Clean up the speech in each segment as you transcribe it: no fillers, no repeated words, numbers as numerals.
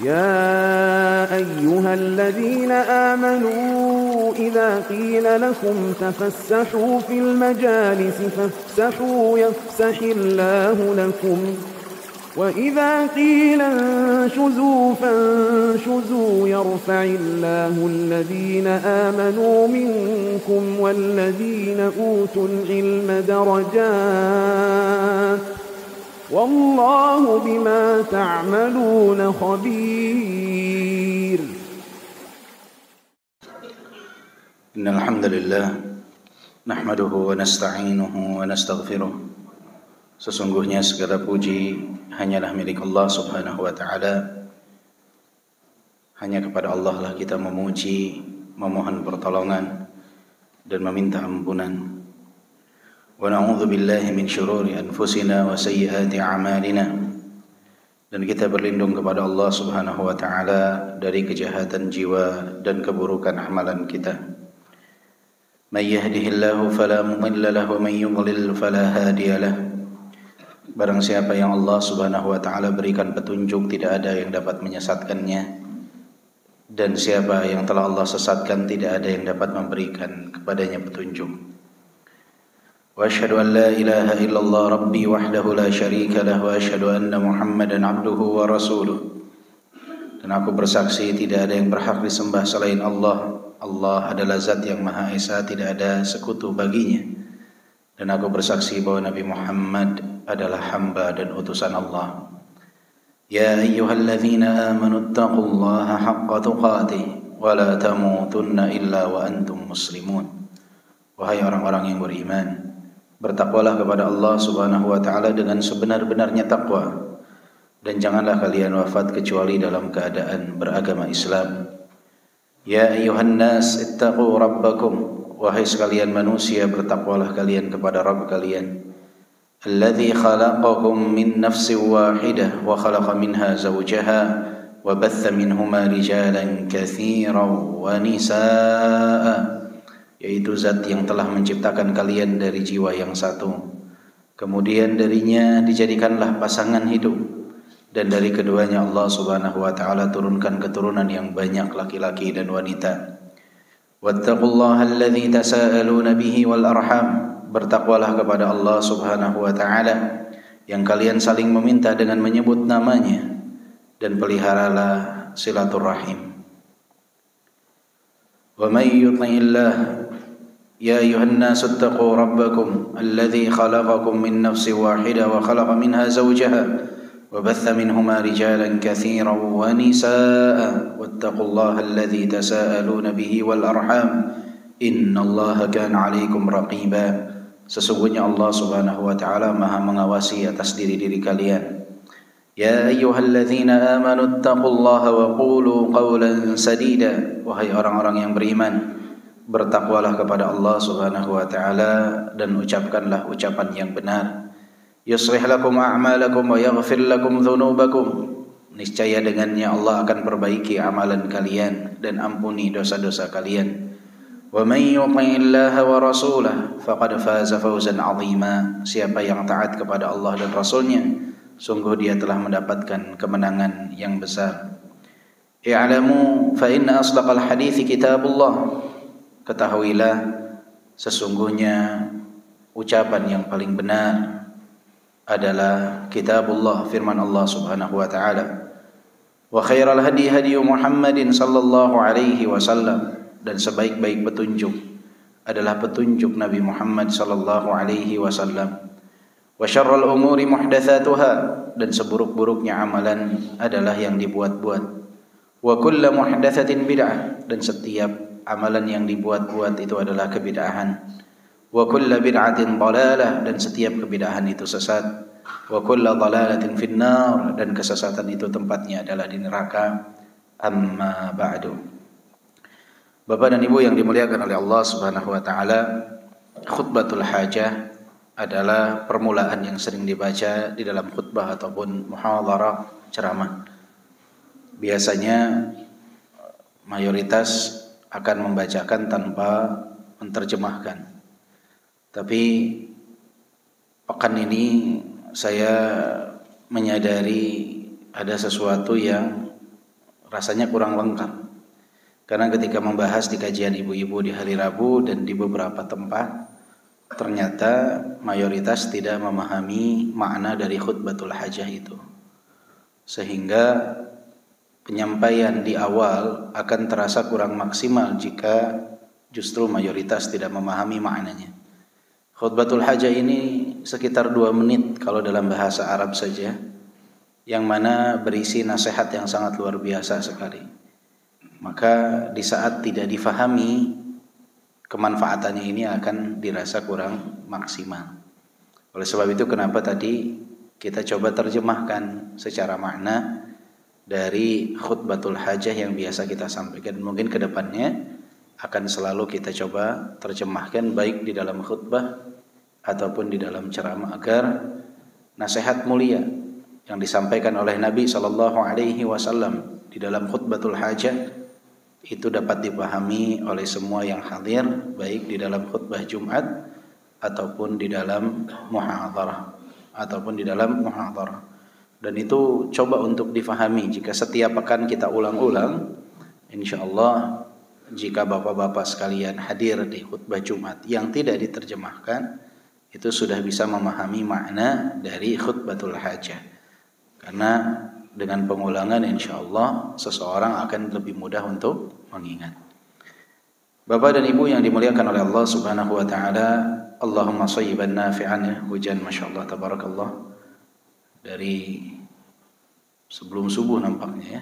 يا أيها الذين آمنوا إذا قيل لكم تفسحوا في المجالس فافسحوا يفسح الله لكم وإذا قيل انشزوا فانشزوا يرفع الله الذين آمنوا منكم والذين أوتوا العلم درجات والله بما تعملون خبير. إن الحمد لله نحمده ونستعينه ونستغفره. Sesungguhnya segala puji hanyalah milik Allah Subhanahu wa ta'ala. Hanya kepada Allah lah kita memuji, memohon pertolongan dan meminta ampunan. Wa na'udzu billahi min syururi anfusina wa sayyiati a'malina. Dan kita berlindung kepada Allah Subhanahu wa ta'ala dari kejahatan jiwa dan keburukan amalan kita. May yahdihillahu fala mudilla lahu wa may yudlil fala hadiya lahu. Barang siapa yang Allah Subhanahu wa ta'ala berikan petunjuk, tidak ada yang dapat menyesatkannya. Dan siapa yang telah Allah sesatkan, tidak ada yang dapat memberikan kepadanya petunjuk. Wa asyhadu an la ilaha illallah rabbi wahdahu la syarika lahu wa asyhadu anna Muhammadan abduhu wa rasuluh. Dan aku bersaksi tidak ada yang berhak disembah selain Allah. Allah adalah zat yang Maha Esa, tidak ada sekutu baginya. Dan aku bersaksi bahwa Nabi Muhammad adalah hamba dan utusan Allah. Ya ayyuhalladzina amanu taqullaha haqqa tuqatih wa la tamutunna illa wa antum muslimun. Wahai orang-orang yang beriman, bertakwalah kepada Allah Subhanahu wa ta'ala dengan sebenar-benarnya takwa, dan janganlah kalian wafat kecuali dalam keadaan beragama Islam. Ya ayyuhan nas ittaqu rabbakum. Wahai sekalian manusia, bertakwalah kalian kepada Rabb kalian. Alladzi khalaqakum min nafsin wahidah wa khalaqa minha zawjaha wa batha minhuma rijalan katsiran wa nisaa. Yaitu zat yang telah menciptakan kalian dari jiwa yang satu, kemudian darinya dijadikanlah pasangan hidup, dan dari keduanya Allah Subhanahu wa ta'ala turunkan keturunan yang banyak laki-laki dan wanita. Wattaqullaha alladzi tasaaluna bihi wal arham. Bertakwalah kepada Allah Subhanahu wa ta'ala yang kalian saling meminta dengan menyebut namanya, dan peliharalah silaturahim. Wa may yuti'illah ya ayyuhan nasu ittaqu rabbakum alladzi khalaqakum min nafsin wahidah wa khalaqa minha zawjaha وبث منهما رجالا كثيرا ونساء واتقوا الله الذي تساءلون به والأرحام إن الله كان عليكم رقيبا. Sesungguhnya Allah Subhanahu wa ta'ala Maha mengawasi atas diri-diri kalian. Ya ayyuhalladzina amanu ittaqullaha wa qulu qawlan sadida. Wahai orang-orang yang beriman, bertakwalah kepada Allah Subhanahu wa ta'ala dan ucapkanlah ucapan yang benar. Yuslih lakum a'malakum wa yaghfir lakum dhunubakum. Niscaya dengannya Allah akan perbaiki amalan kalian dan ampuni dosa-dosa kalian. Wa may yuti'illaha wa rasulahu faqad faza fawzan 'azima. Siapa yang taat kepada Allah dan Rasulnya, sungguh dia telah mendapatkan kemenangan yang besar. I'lamu fa inna asdaqal hadithi kitabullah. Ketahuilah sesungguhnya ucapan yang paling benar adalah kitabullah, firman Allah Subhanahu wa ta'ala. Wa khairal hadi hadi Muhammadin sallallahu alaihi wasallam. Dan sebaik-baik petunjuk adalah petunjuk Nabi Muhammad sallallahu alaihi wasallam. Wa syarrul umuri muhdatsatuha. Dan seburuk-buruknya amalan adalah yang dibuat-buat. Wa kullu muhdatsatin bid'ah. Dan setiap amalan yang dibuat-buat itu adalah kebid'ahan. Wa kullu bid'atin dhalalah. Dan setiap kebid'ahan itu sesat. Wa kullu dhalalatin finnar. Dan kesesatan itu tempatnya adalah di neraka. Amma ba'du. Bapak dan Ibu yang dimuliakan oleh Allah Subhanahu wa ta'ala, khutbatul hajah adalah permulaan yang sering dibaca di dalam khutbah ataupun muhadharah, ceramah. Biasanya mayoritas akan membacakan tanpa menerjemahkan. Tapi pekan ini saya menyadari ada sesuatu yang rasanya kurang lengkap. Karena ketika membahas di kajian ibu-ibu di hari Rabu dan di beberapa tempat, ternyata mayoritas tidak memahami makna dari khutbatul hajah itu. Sehingga penyampaian di awal akan terasa kurang maksimal jika justru mayoritas tidak memahami maknanya. Khutbatul hajah ini sekitar 2 menit kalau dalam bahasa Arab saja, yang mana berisi nasihat yang sangat luar biasa sekali. Maka di saat tidak difahami, kemanfaatannya ini akan dirasa kurang maksimal. Oleh sebab itu kenapa tadi kita coba terjemahkan secara makna dari khutbatul hajah yang biasa kita sampaikan. Mungkin ke depannya akan selalu kita coba terjemahkan baik di dalam khutbah ataupun di dalam ceramah, agar nasihat mulia yang disampaikan oleh Nabi SAW di dalam khutbatul hajah itu dapat dipahami oleh semua yang hadir, baik di dalam khutbah Jumat ataupun di dalam muhadharah Dan itu coba untuk difahami. Jika setiap pekan kita ulang-ulang, insyaallah jika bapak-bapak sekalian hadir di khutbah Jumat yang tidak diterjemahkan, itu sudah bisa memahami makna dari khutbatul hajah. Karena dengan pengulangan insyaallah seseorang akan lebih mudah untuk mengingat. Bapak dan Ibu yang dimuliakan oleh Allah Subhanahu wa taala, Allahumma shayyiban nafi'an, hujan masyaallah tabarakallah. Dari sebelum subuh nampaknya ya.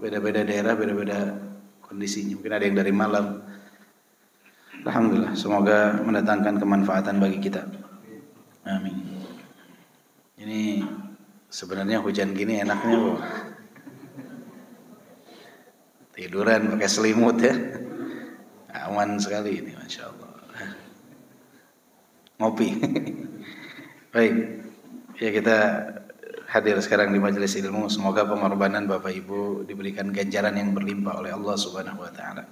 Beda-beda daerah, beda-beda kondisinya. Mungkin ada yang dari malam. Alhamdulillah, semoga mendatangkan kemanfaatan bagi kita. Amin. Ini sebenarnya hujan gini enaknya kok. Tiduran pakai selimut ya. Aman sekali ini, Masya Allah. Ngopi. Baik. Ya, kita hadir sekarang di majelis ilmu. Semoga pengorbanan Bapak Ibu diberikan ganjaran yang berlimpah oleh Allah Subhanahu wa taala.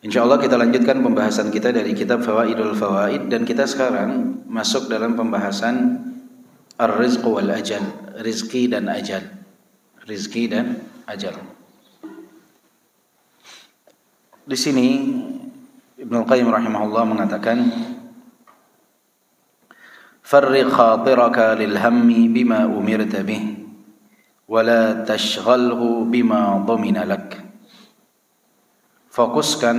Insyaallah kita lanjutkan pembahasan kita dari kitab Fawaidul Fawaid, dan kita sekarang masuk dalam pembahasan ar-rizq wal ajal, rizki dan ajal. Rizki dan ajal. Di sini Ibnu Qayyim rahimahullah mengatakan, farriq khatiraka lil hammi bima umirta bih wa la tashghalhu bima dhamina lak. Fokuskan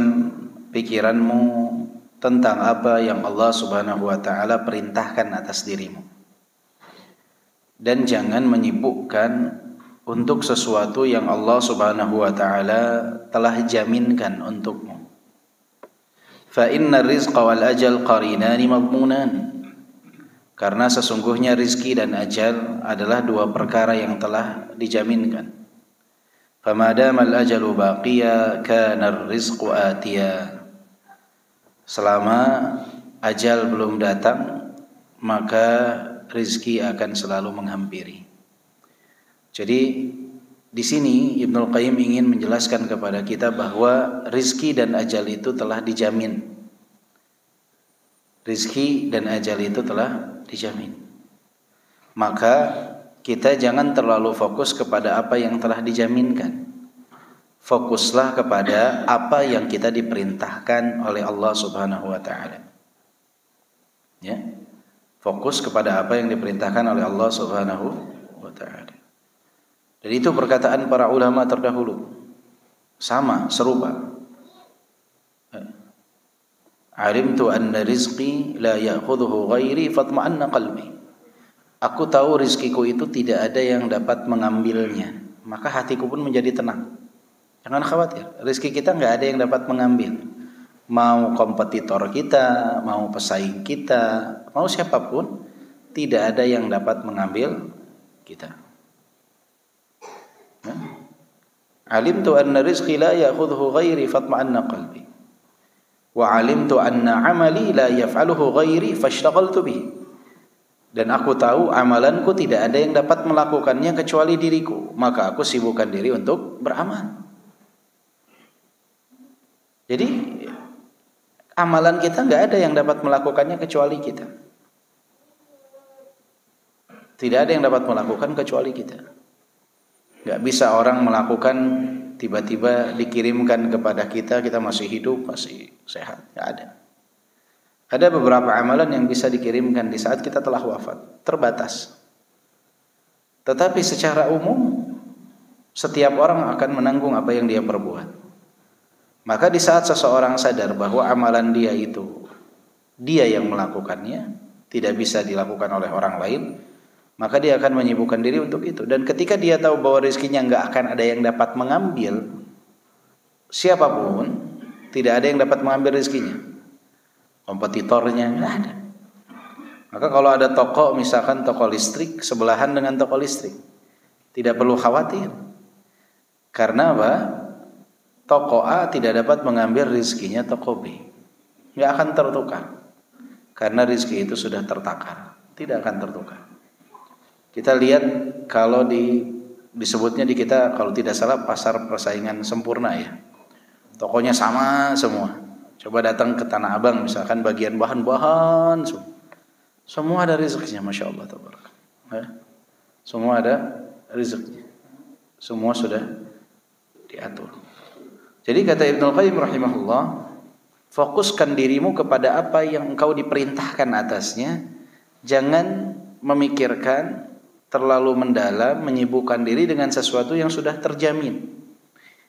pikiranmu tentang apa yang Allah Subhanahu wa taala perintahkan atas dirimu, dan jangan menyibukkan untuk sesuatu yang Allah Subhanahu wa taala telah jaminkan untukmu. Fa inna rizqa wal ajal qarinani madmunan. Karena sesungguhnya rizki dan ajal adalah 2 perkara yang telah dijaminkan. Famadama al-ajalu baqiya kana ar-rizqu atiya. Selama ajal belum datang, maka rizki akan selalu menghampiri. Jadi di sini Ibnu Qayyim ingin menjelaskan kepada kita bahwa rizki dan ajal itu telah dijamin. Rizki dan ajal itu telah dijamin. Maka kita jangan terlalu fokus kepada apa yang telah dijaminkan. Fokuslah kepada apa yang kita diperintahkan oleh Allah Subhanahu wa taala. Ya. Fokus kepada apa yang diperintahkan oleh Allah Subhanahu wa taala. Dan itu perkataan para ulama terdahulu. Sama, serupa. Alimtu anna rizqi la ya'khudhuhu ghairi fatma'anna qalbi. Aku tahu rizkiku itu tidak ada yang dapat mengambilnya, maka hatiku pun menjadi tenang. Jangan khawatir, rizki kita nggak ada yang dapat mengambil. Mau kompetitor kita, mau pesaing kita, mau siapapun, tidak ada yang dapat mengambil kita. Alimtu anna rizqi la ya'khudhuhu ghairi fatma'anna qalbi. Wa alimtu anna amali la yaf'aluhu ghairi fashtaghaltu bihi. Dan aku tahu amalanku tidak ada yang dapat melakukannya kecuali diriku, maka aku sibukkan diri untuk beramal. Jadi amalan kita nggak ada yang dapat melakukannya kecuali kita. Tidak ada yang dapat melakukan kecuali kita. Nggak bisa orang melakukan tiba-tiba dikirimkan kepada kita masih hidup, masih sehat. Nggak ada. Ada beberapa amalan yang bisa dikirimkan di saat kita telah wafat, terbatas. Tetapi secara umum setiap orang akan menanggung apa yang dia perbuat. Maka di saat seseorang sadar bahwa amalan dia itu dia yang melakukannya, tidak bisa dilakukan oleh orang lain, maka dia akan menyibukkan diri untuk itu. Dan ketika dia tahu bahwa rezekinya nggak akan ada yang dapat mengambil, siapapun tidak ada yang dapat mengambil rezekinya, kompetitornya nggak ada. Maka kalau ada toko, misalkan toko listrik sebelahan dengan toko listrik, tidak perlu khawatir. Karena apa? Toko A tidak dapat mengambil rezekinya toko B, nggak akan tertukar. Karena rezeki itu sudah tertakar, tidak akan tertukar. Kita lihat kalau disebutnya di kita kalau tidak salah pasar persaingan sempurna ya. Tokonya sama semua. Coba datang ke Tanah Abang misalkan bagian bahan-bahan semua ada rezekinya, Masya Allah tabarak. Semua ada rezekinya. Semua sudah diatur. Jadi kata Ibnu Qayyim rahimahullah, fokuskan dirimu kepada apa yang engkau diperintahkan atasnya. Jangan memikirkan terlalu mendalam, menyibukkan diri dengan sesuatu yang sudah terjamin.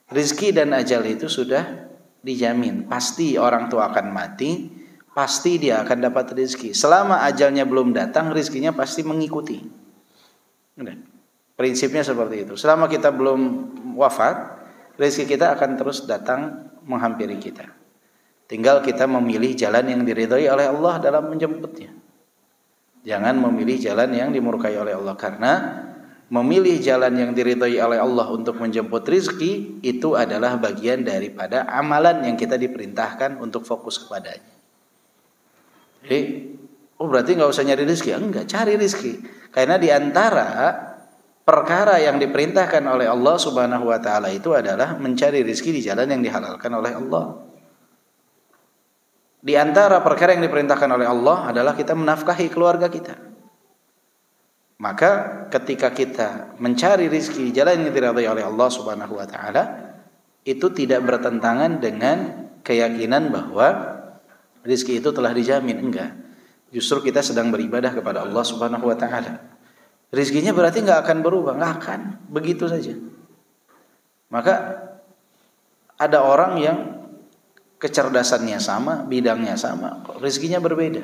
Rizki dan ajal itu sudah dijamin. Pasti orang tua akan mati, pasti dia akan dapat rizki. Selama ajalnya belum datang, rizkinya pasti mengikuti. Prinsipnya seperti itu. Selama kita belum wafat, rizki kita akan terus datang menghampiri kita. Tinggal kita memilih jalan yang diridhai oleh Allah dalam menjemputnya. Jangan memilih jalan yang dimurkai oleh Allah, karena memilih jalan yang diridhai oleh Allah untuk menjemput rizki itu adalah bagian daripada amalan yang kita diperintahkan untuk fokus kepadanya. Jadi, berarti nggak usah nyari rizki? Enggak, cari rizki. Karena di antara perkara yang diperintahkan oleh Allah Subhanahu Wa Taala itu adalah mencari rizki di jalan yang dihalalkan oleh Allah. Di antara perkara yang diperintahkan oleh Allah adalah kita menafkahi keluarga kita. Maka ketika kita mencari rizki jalan yang diridhai oleh Allah Subhanahu Wa Taala, itu tidak bertentangan dengan keyakinan bahwa rizki itu telah dijamin. Enggak. Justru kita sedang beribadah kepada Allah Subhanahu Wa Taala. Rizkinya berarti nggak akan berubah, nggak akan begitu saja. Maka ada orang yang kecerdasannya sama, bidangnya sama, rezekinya berbeda.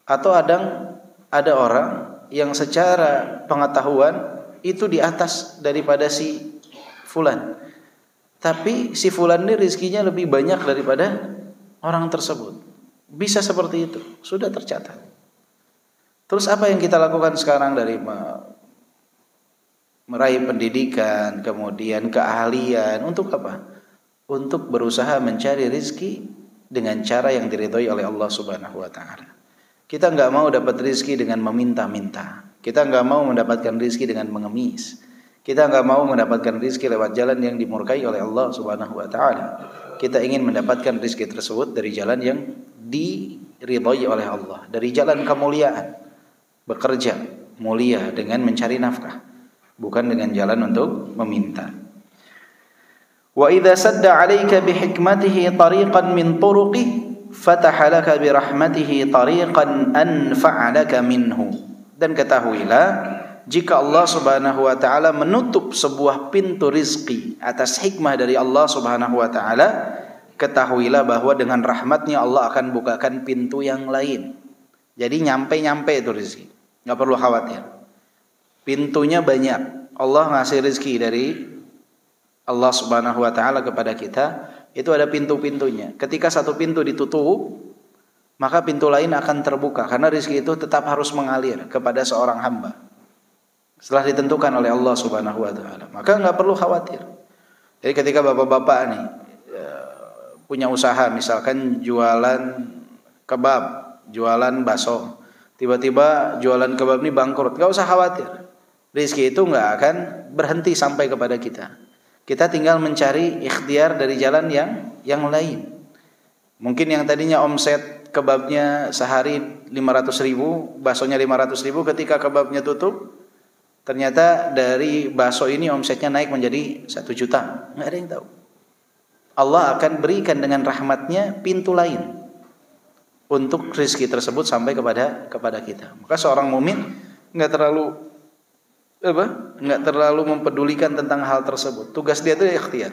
Atau ada orang yang secara pengetahuan itu di atas daripada si fulan. Tapi si fulan ini rezekinya lebih banyak daripada orang tersebut. Bisa seperti itu, sudah tercatat. Terus apa yang kita lakukan sekarang dari meraih pendidikan, kemudian keahlian, untuk apa? Untuk berusaha mencari rizki dengan cara yang diridhoi oleh Allah Subhanahu Wa Taala. Kita nggak mau dapat rizki dengan meminta-minta. Kita nggak mau mendapatkan rizki dengan mengemis. Kita nggak mau mendapatkan rizki lewat jalan yang dimurkai oleh Allah Subhanahu Wa Taala. Kita ingin mendapatkan rizki tersebut dari jalan yang diridhoi oleh Allah, dari jalan kemuliaan. Bekerja mulia dengan mencari nafkah, bukan dengan jalan untuk meminta. Wa idza sadda 'alaika bihikmatihi tariqan min turuqihi fataha laka birahmatihi tariqan anfa'a laka minhu. Dan ketahuilah, jika Allah Subhanahu Wa Taala menutup sebuah pintu rizki atas hikmah dari Allah Subhanahu Wa Taala, ketahuilah bahwa dengan rahmatnya Allah akan bukakan pintu yang lain. Jadi nyampe itu rizki, nggak perlu khawatir. Pintunya banyak. Allah ngasih rizki dari Allah Subhanahu Wa Taala kepada kita, itu ada pintu-pintunya. Ketika satu pintu ditutup, maka pintu lain akan terbuka, karena rizki itu tetap harus mengalir kepada seorang hamba setelah ditentukan oleh Allah Subhanahu Wa Taala. Maka nggak perlu khawatir. Jadi ketika bapak-bapak nih punya usaha, misalkan jualan kebab, jualan bakso, tiba-tiba jualan kebab ini bangkrut, nggak usah khawatir. Rizki itu nggak akan berhenti sampai kepada kita. Kita tinggal mencari ikhtiar dari jalan yang lain. Mungkin yang tadinya omset kebabnya sehari 500.000, baksonya 500.000, ketika kebabnya tutup, Ternyata dari bakso ini omsetnya naik menjadi 1 juta. Nggak ada yang tahu. Allah akan berikan dengan rahmatnya pintu lain untuk rezeki tersebut sampai kepada kita. Maka seorang mukmin nggak terlalu mempedulikan tentang hal tersebut. Tugas dia itu ikhtiar.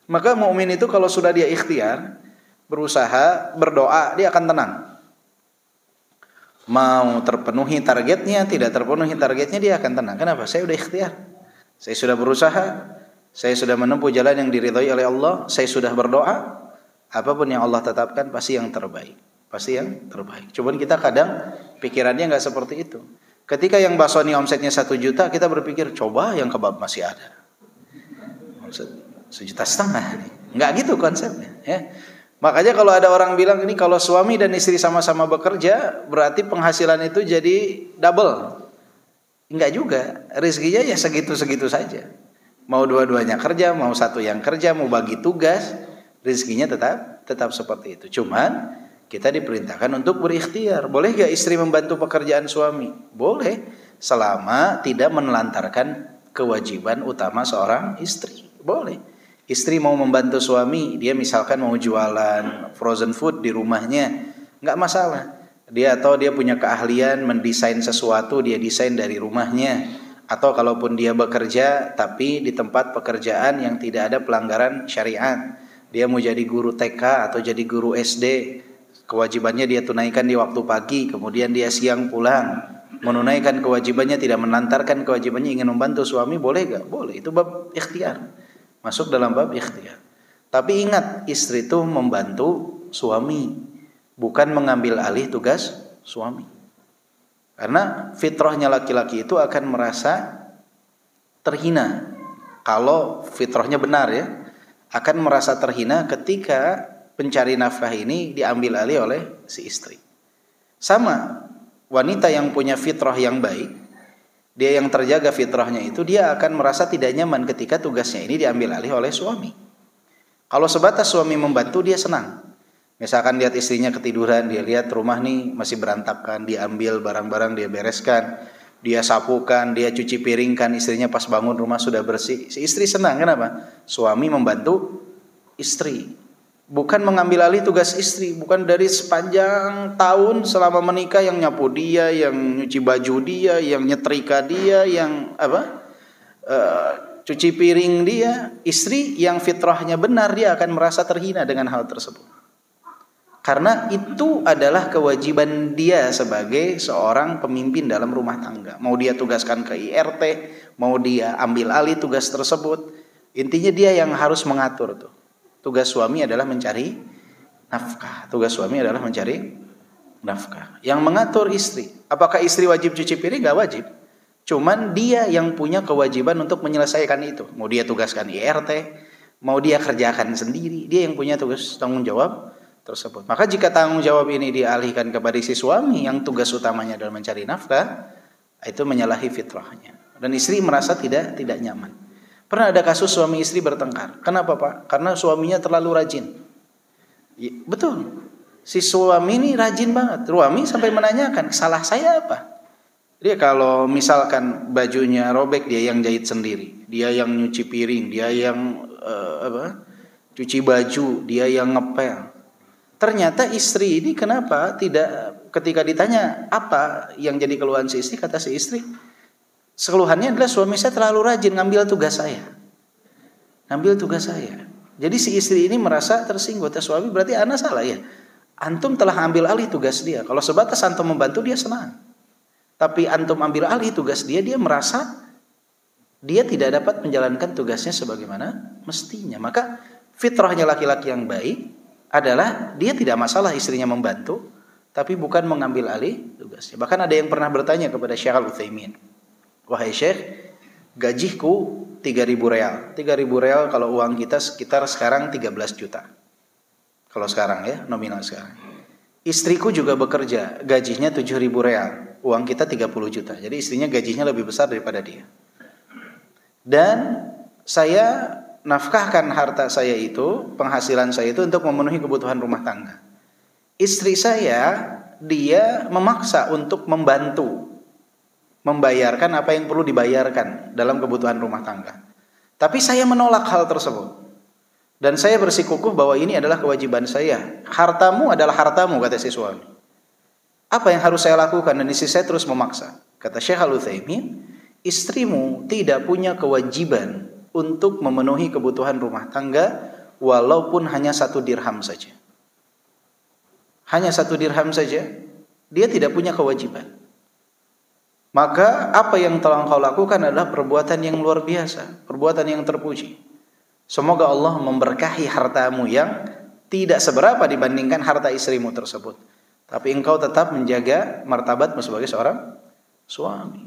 Maka mukmin itu kalau sudah dia ikhtiar, berusaha, berdoa, dia akan tenang. Mau terpenuhi targetnya, tidak terpenuhi targetnya, dia akan tenang. Kenapa? Saya sudah ikhtiar. Saya sudah berusaha, saya sudah menempuh jalan yang diridhai oleh Allah, saya sudah berdoa. Apapun yang Allah tetapkan pasti yang terbaik. Pasti yang terbaik. Cuman kita kadang pikirannya nggak seperti itu. Ketika yang bakso ini omsetnya 1 juta, kita berpikir coba yang kebab masih ada. Omset 1,5 juta nih. Nggak gitu konsepnya. Ya. Makanya kalau ada orang bilang ini kalau suami dan istri sama-sama bekerja, berarti penghasilan itu jadi double. Enggak juga. Rezekinya ya segitu-segitu saja. Mau dua-duanya kerja, mau satu yang kerja, mau bagi tugas, rezekinya tetap seperti itu. Cuman kita diperintahkan untuk berikhtiar. Boleh gak istri membantu pekerjaan suami? Boleh, selama tidak menelantarkan kewajiban utama seorang istri. Boleh. Istri mau membantu suami, dia misalkan mau jualan frozen food di rumahnya, nggak masalah. Dia punya keahlian mendesain sesuatu, dia desain dari rumahnya. Atau kalaupun dia bekerja, tapi di tempat pekerjaan yang tidak ada pelanggaran syariat. Dia mau jadi guru TK atau jadi guru SD, kewajibannya dia tunaikan di waktu pagi, kemudian dia siang pulang. Menunaikan kewajibannya, tidak melantarkan kewajibannya, ingin membantu suami, boleh nggak? Boleh, itu bab ikhtiar. Masuk dalam bab ikhtiar. Tapi ingat, istri itu membantu suami, bukan mengambil alih tugas suami. Karena fitrahnya laki-laki itu akan merasa terhina. Kalau fitrahnya benar ya, akan merasa terhina ketika pencari nafkah ini diambil alih oleh si istri. Sama, wanita yang punya fitrah yang baik, dia yang terjaga fitrahnya itu, dia akan merasa tidak nyaman ketika tugasnya ini diambil alih oleh suami. Kalau sebatas suami membantu, dia senang. Misalkan lihat istrinya ketiduran, dia lihat rumah nih masih berantakan, dia ambil barang-barang, dia bereskan, dia sapukan, dia cuci piringkan, istrinya pas bangun rumah sudah bersih. Si istri senang, kenapa? Suami membantu istri. Bukan mengambil alih tugas istri, bukan dari sepanjang tahun selama menikah yang nyapu dia, yang nyuci baju dia, yang nyetrika dia, yang cuci piring dia. Istri yang fitrahnya benar, dia akan merasa terhina dengan hal tersebut. Karena itu adalah kewajiban dia sebagai seorang pemimpin dalam rumah tangga. Mau dia tugaskan ke IRT, mau dia ambil alih tugas tersebut, intinya dia yang harus mengatur tuh. Tugas suami adalah mencari nafkah. Tugas suami adalah mencari nafkah. Yang mengatur istri. Apakah istri wajib cuci piring? Gak wajib. Cuman dia yang punya kewajiban untuk menyelesaikan itu. Mau dia tugaskan IRT, mau dia kerjakan sendiri, dia yang punya tugas tanggung jawab tersebut. Maka jika tanggung jawab ini dialihkan kepada si suami yang tugas utamanya adalah mencari nafkah, itu menyalahi fitrahnya. Dan istri merasa tidak nyaman. Pernah ada kasus suami istri bertengkar. Kenapa Pak? Karena suaminya terlalu rajin. Ya, betul. Si suami ini rajin banget. Suami sampai menanyakan, salah saya apa? Dia kalau misalkan bajunya robek, dia yang jahit sendiri. Dia yang nyuci piring, dia yang cuci baju, dia yang ngepel. Ternyata istri ini kenapa tidak, ketika ditanya apa yang jadi keluhan si istri, kata si istri, keluhannya adalah suami saya terlalu rajin ngambil tugas saya. Jadi si istri ini merasa tersinggung. Suami berarti ana salah ya. Antum telah ambil alih tugas dia. Kalau sebatas antum membantu, dia senang. Tapi antum ambil alih tugas dia, dia merasa dia tidak dapat menjalankan tugasnya sebagaimana mestinya. Maka fitrahnya laki-laki yang baik adalah dia tidak masalah istrinya membantu, tapi bukan mengambil alih tugasnya. Bahkan ada yang pernah bertanya kepada Syekh Al-Utsaimin, wahai Syekh, gajiku 3.000 real. 3.000 real kalau uang kita sekitar sekarang 13 juta. Kalau sekarang ya, nominal sekarang. Istriku juga bekerja, gajinya 7.000 real. Uang kita 30 juta. Jadi istrinya gajinya lebih besar daripada dia. Dan saya nafkahkan harta saya itu, penghasilan saya itu untuk memenuhi kebutuhan rumah tangga. Istri saya, dia memaksa untuk membantu. membayarkan apa yang perlu dibayarkan dalam kebutuhan rumah tangga. Tapi saya menolak hal tersebut. Dan saya bersikukuh bahwa ini adalah kewajiban saya. Hartamu adalah hartamu, kata si suami. Apa yang harus saya lakukan? Dan istri saya terus memaksa. Kata Syekh Al-Utsaimin, istrimu tidak punya kewajiban untuk memenuhi kebutuhan rumah tangga walaupun hanya 1 dirham saja. Hanya 1 dirham saja, dia tidak punya kewajiban. Maka apa yang telah engkau lakukan adalah perbuatan yang luar biasa, perbuatan yang terpuji. Semoga Allah memberkahi hartamu yang tidak seberapa dibandingkan harta istrimu tersebut. Tapi engkau tetap menjaga martabatmu sebagai seorang suami.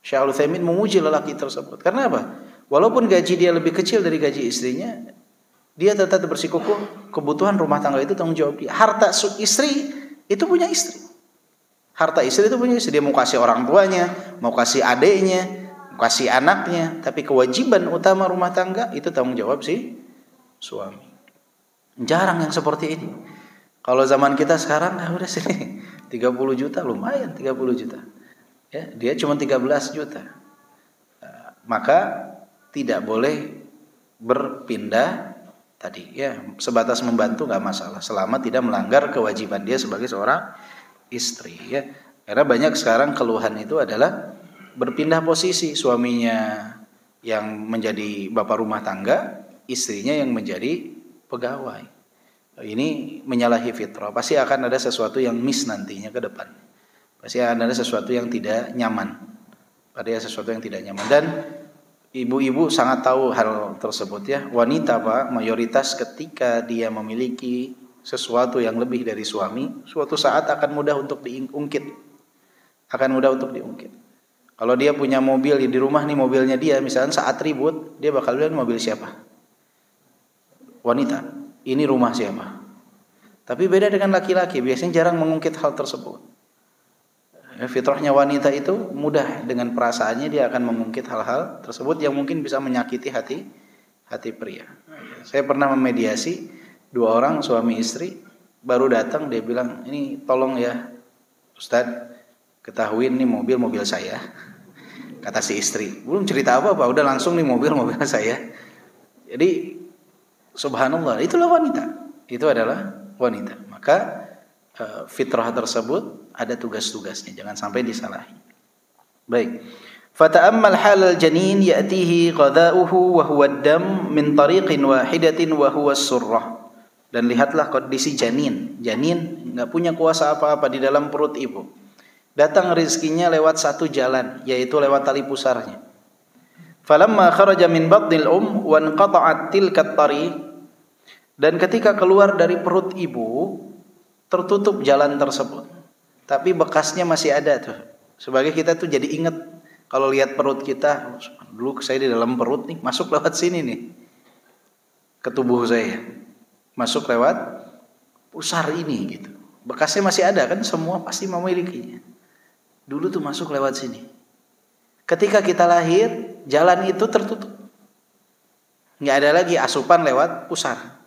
Syekh Al-Utsaimin memuji lelaki tersebut. Karena apa? Walaupun gaji dia lebih kecil dari gaji istrinya, dia tetap bersikukuh kebutuhan rumah tangga itu tanggung jawab dia. Harta istri itu punya istri. Harta istri itu punya istri. Dia mau kasih orang tuanya, mau kasih adiknya, mau kasih anaknya. Tapi kewajiban utama rumah tangga itu tanggung jawab si suami. Jarang yang seperti ini. Kalau zaman kita sekarang, udah sini 30 juta lumayan, 30 juta. Ya, dia cuma 13 juta. Maka tidak boleh berpindah tadi. Ya, sebatas membantu nggak masalah, selama tidak melanggar kewajiban dia sebagai seorang istri. Ya, karena banyak sekarang keluhan itu adalah berpindah posisi, suaminya yang menjadi bapak rumah tangga, istrinya yang menjadi pegawai. Ini menyalahi fitrah. Pasti akan ada sesuatu yang miss nantinya ke depan. Pasti akan ada sesuatu yang tidak nyaman. Ada sesuatu yang tidak nyaman. Dan ibu-ibu sangat tahu hal tersebut ya. Wanita Pak, mayoritas ketika dia memiliki sesuatu yang lebih dari suami, suatu saat akan mudah untuk diungkit. Akan mudah untuk diungkit. Kalau dia punya mobil di rumah nih, mobilnya dia, misalnya saat ribut, dia bakal bilang mobil siapa? Wanita. Ini rumah siapa? Tapi beda dengan laki-laki, biasanya jarang mengungkit hal tersebut. Fitrahnya wanita itu mudah, dengan perasaannya dia akan mengungkit hal-hal tersebut yang mungkin bisa menyakiti hati pria. Saya pernah memediasi 2 orang suami istri, baru datang dia bilang, ini tolong ya Ustadz, ketahuin nih mobil saya. Kata si istri, belum cerita apa-apa, udah langsung nih mobil saya. Jadi subhanallah, itulah wanita. Itu adalah wanita. Maka fitrah tersebut ada tugas-tugasnya, jangan sampai disalahi. Baik. Fata'ammal halal janin ya'tihi qada'uhu wa huwa ad-dam min tariqin wahidatin wa huwa as-surrah. Dan lihatlah kondisi janin. Janin enggak punya kuasa apa-apa di dalam perut ibu. Datang rezekinya lewat 1 jalan, yaitu lewat tali pusarnya. Falamma kharaja min batnil wa inqata'at tilka at-tariq, dan ketika keluar dari perut ibu tertutup jalan tersebut, tapi bekasnya masih ada tuh. Sebagai kita tuh jadi ingat kalau lihat perut kita, dulu saya di dalam perut nih, masuk lewat sini nih ke tubuh saya, masuk lewat pusar ini gitu. Bekasnya masih ada kan, semua pasti memilikinya. Dulu tuh masuk lewat sini. Ketika kita lahir, jalan itu tertutup. Nggak ada lagi asupan lewat pusar.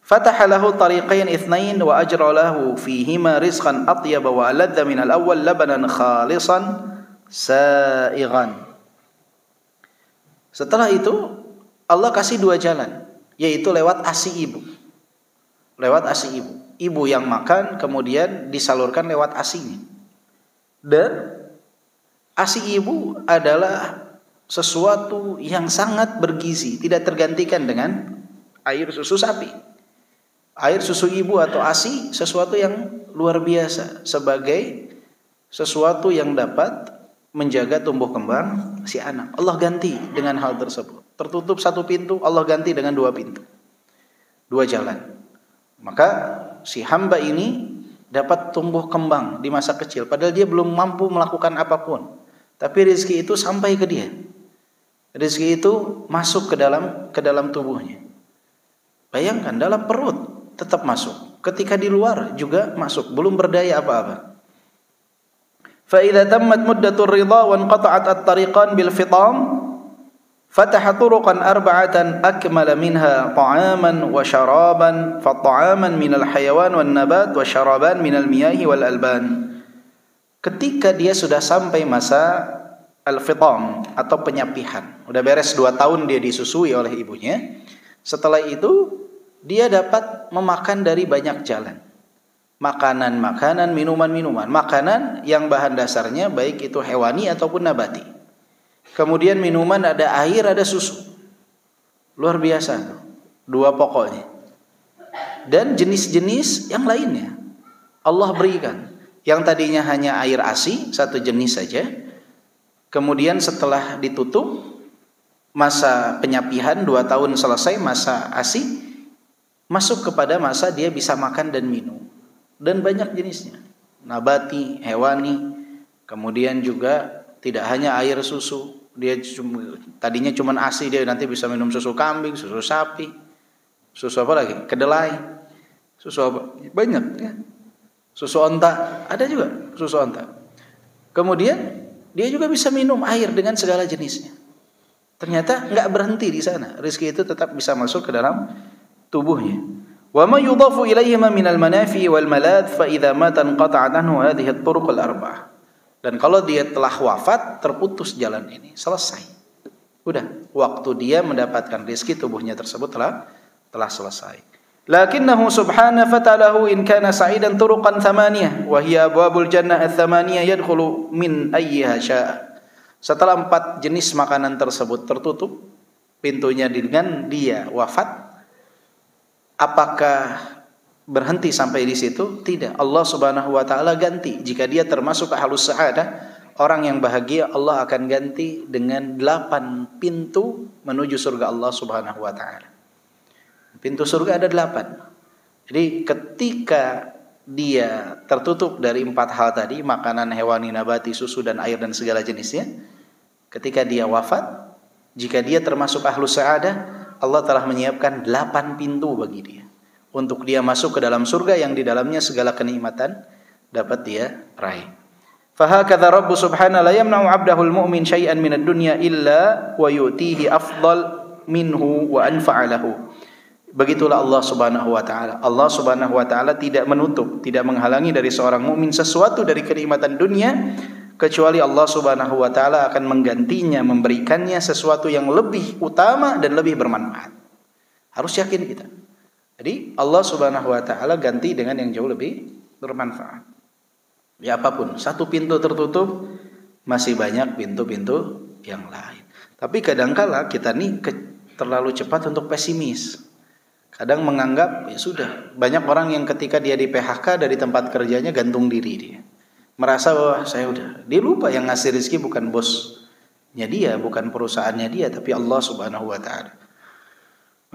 Fataha lahu tariqain itsnain wa ajra lahu fihima rizqan atyaba wa aladda min al-awwal labanan khalisan sa'igan. Setelah itu Allah kasih 2 jalan, yaitu lewat ASI ibu. Lewat ASI ibu. Ibu yang makan kemudian disalurkan lewat ASInya. Dan ASI ibu adalah sesuatu yang sangat bergizi, tidak tergantikan dengan air susu sapi. Air susu ibu atau ASI sesuatu yang luar biasa, sebagai sesuatu yang dapat menjaga tumbuh kembang si anak. Allah ganti dengan hal tersebut. Tertutup 1 pintu, Allah ganti dengan 2 pintu, 2 jalan. Maka si hamba ini dapat tumbuh kembang di masa kecil, padahal dia belum mampu melakukan apapun. Tapi rezeki itu sampai ke dia. Rezeki itu masuk ke dalam tubuhnya. Bayangkan, dalam perut tetap masuk, ketika di luar juga masuk, belum berdaya apa-apa. Fa idza tammat muddatur ridha wa inqata'at at-tariqan bil fitam fataha turuqan 4 akmala minha ta'aman wa syaraban, fa ta'aman minal hayawan wan nabat wa syaraban minal miyahi wal alban. ketika dia sudah sampai masa al-fitam atau penyapihan, udah beres 2 tahun dia disusui oleh ibunya, setelah itu dia dapat memakan dari banyak jalan. Makanan-makanan, minuman-minuman. Makanan yang bahan dasarnya baik itu hewani ataupun nabati. Kemudian minuman ada air, ada susu. Luar biasa tuh. 2 pokoknya. Dan jenis-jenis yang lainnya Allah berikan. Yang tadinya hanya air ASI, 1 jenis saja. Kemudian setelah ditutup masa penyapihan 2 tahun selesai masa ASI, masuk kepada masa dia bisa makan dan minum. Dan banyak jenisnya, nabati, hewani, kemudian juga tidak hanya air susu, dia tadinya cuma ASI, dia nanti bisa minum susu kambing, susu sapi, susu apa lagi, kedelai, susu apa, banyak ya. Susu onta, ada juga susu onta. Kemudian dia juga bisa minum air dengan segala jenisnya. Ternyata nggak berhenti di sana, rezeki itu tetap bisa masuk ke dalam tubuhnya. Wa ma yudhafu ilaihima minal manafi wal malad fa idza mata anqata'at anhu hadhihi at-turuq al-arba'ah. Dan kalau dia telah wafat, terputus jalan ini, selesai. Udah, waktu dia mendapatkan rezeki tubuhnya tersebut telah selesai. Lakinnahu subhanahu fatalahu in kana sa'idan turuqan thamaniyah wa hiya abwabul jannah ats-thamaniyah yadkhulu min ayyiha syaa. Setelah 4 jenis makanan tersebut tertutup pintunya dengan dia wafat, apakah berhenti sampai di situ? Tidak. Allah Subhanahu wa taala ganti. Jika dia termasuk ahlus sa'adah, orang yang bahagia, Allah akan ganti dengan 8 pintu menuju surga Allah Subhanahu wa taala. Pintu surga ada 8. Jadi ketika dia tertutup dari 4 hal tadi, makanan hewani, nabati, susu dan air dan segala jenisnya, ketika dia wafat, jika dia termasuk ahlus sa'adah, Allah telah menyiapkan 8 pintu bagi dia untuk dia masuk ke dalam surga yang di dalamnya segala kenikmatan dapat dia raih. Fahakadza Rabb subhanahu la yamna'u 'abdahu al-mu'min syai'an min ad-dunya illa wa yu'tihi afdal minhu wa anfa'a lahu. Begitulah Allah Subhanahu wa taala. Allah Subhanahu wa taala tidak menutup, tidak menghalangi dari seorang mukmin sesuatu dari kenikmatan dunia, kecuali Allah Subhanahu wa taala akan menggantinya, memberikannya sesuatu yang lebih utama dan lebih bermanfaat. Harus yakin kita. Jadi Allah Subhanahu wa taala ganti dengan yang jauh lebih bermanfaat. Ya apapun, 1 pintu tertutup, masih banyak pintu-pintu yang lain. Tapi kadangkala kita nih terlalu cepat untuk pesimis. Kadang menganggap ya sudah, banyak orang yang ketika dia di PHK dari tempat kerjanya gantung diri dia. Merasa bahwa saya udah, dia lupa yang ngasih rezeki bukan bosnya dia, bukan perusahaannya dia, tapi Allah Subhanahu wa taala.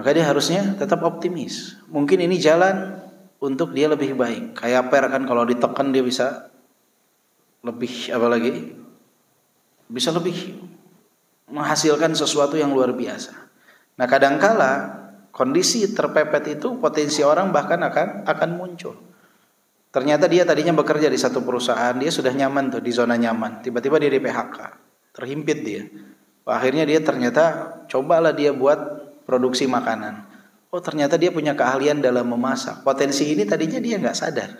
Maka dia harusnya tetap optimis. Mungkin ini jalan untuk dia lebih baik. Kayak per kan, kalau ditekan dia bisa lebih bisa lebih menghasilkan sesuatu yang luar biasa. Nah, kadangkala kondisi terpepet itu potensi orang bahkan akan muncul. Ternyata dia tadinya bekerja di satu perusahaan, dia sudah nyaman tuh di zona nyaman. Tiba-tiba dia di PHK, terhimpit dia. Akhirnya dia ternyata cobalah dia buat produksi makanan. Oh ternyata dia punya keahlian dalam memasak. Potensi ini tadinya dia nggak sadar.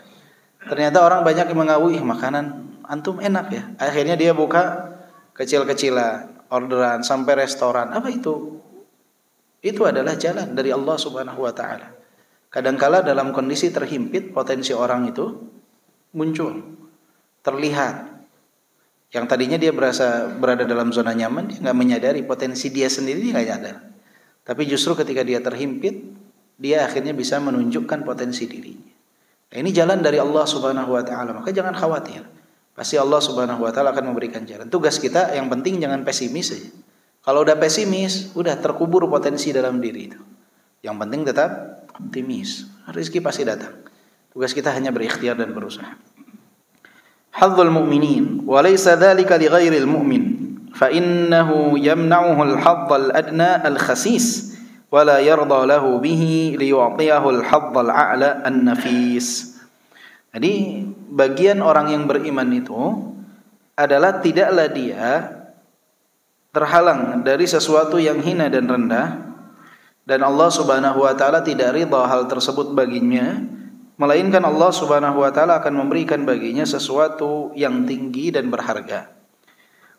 Ternyata orang banyak yang mengakui makanan antum enak ya. Akhirnya dia buka kecil-kecilan, orderan sampai restoran. Apa itu? Itu adalah jalan dari Allah Subhanahu wa taala. Kadangkala dalam kondisi terhimpit, potensi orang itu muncul, terlihat. Yang tadinya dia berada dalam zona nyaman, dia nggak menyadari potensi dia sendiri, dia nggak nyadar. Tapi justru ketika dia terhimpit, dia akhirnya bisa menunjukkan potensi dirinya. Nah, ini jalan dari Allah Subhanahu wa taala. Maka jangan khawatir. Pasti Allah Subhanahu wa taala akan memberikan jalan. Tugas kita yang penting jangan pesimis saja. Kalau udah pesimis, udah terkubur potensi dalam diri itu. Yang penting tetap optimis. Rezeki pasti datang. Tugas kita hanya berikhtiar dan berusaha. Hadzul mu'minin wa laysa dzalika li ghairil mu'min fa innahu yamna'uhu al-hadd al-adna al-khasis wa la yarda lahu bihi li yu'tiyahu al-hadd al-a'la an-nafis. Jadi bagian orang yang beriman itu adalah tidaklah dia terhalang dari sesuatu yang hina dan rendah, dan Allah Subhanahu wa taala tidak ridha hal tersebut baginya, melainkan Allah Subhanahu wa taala akan memberikan baginya sesuatu yang tinggi dan berharga.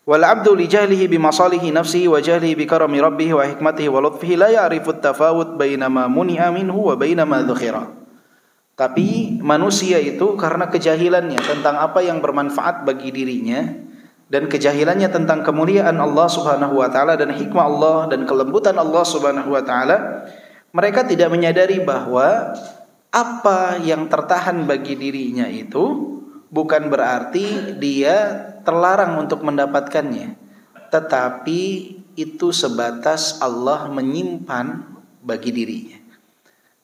Wal 'abdu li jahlihi bi masalihi nafsihi wa jahlihi bi karami rabbih wa hikmatihi wa lutfihi la ya'rifu at-tafawut baina ma muni'a minhu wa baina ma dhukhira. Tapi manusia itu karena kejahilannya tentang apa yang bermanfaat bagi dirinya dan kejahilannya tentang kemuliaan Allah Subhanahu wa taala dan hikmah Allah dan kelembutan Allah Subhanahu wa taala, mereka tidak menyadari bahwa apa yang tertahan bagi dirinya itu bukan berarti dia terlarang untuk mendapatkannya, tetapi itu sebatas Allah menyimpan bagi dirinya.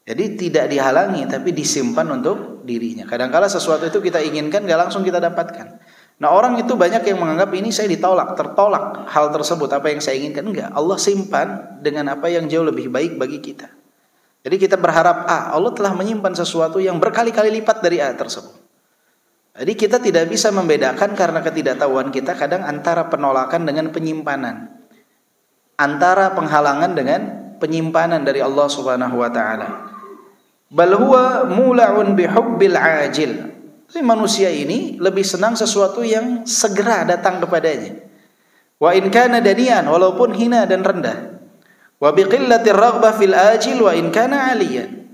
Jadi tidak dihalangi, tapi disimpan untuk dirinya. Kadang-kala sesuatu itu kita inginkan gak langsung kita dapatkan. Nah, orang itu banyak yang menganggap ini saya tertolak hal tersebut, apa yang saya inginkan. Enggak, Allah simpan dengan apa yang jauh lebih baik bagi kita. Jadi kita berharap A, Allah telah menyimpan sesuatu yang berkali-kali lipat dari A tersebut. Jadi kita tidak bisa membedakan karena ketidaktahuan kita kadang antara penolakan dengan penyimpanan, antara penghalangan dengan penyimpanan dari Allah Subhanahu wa taala. Bal huwa mula'un bihubbil ajil. Tapi manusia ini lebih senang sesuatu yang segera datang kepadanya. Wa in kana daniyan, walaupun hina dan rendah. Wa biqillatir raghbah fil ajil wa in kana 'aliyan.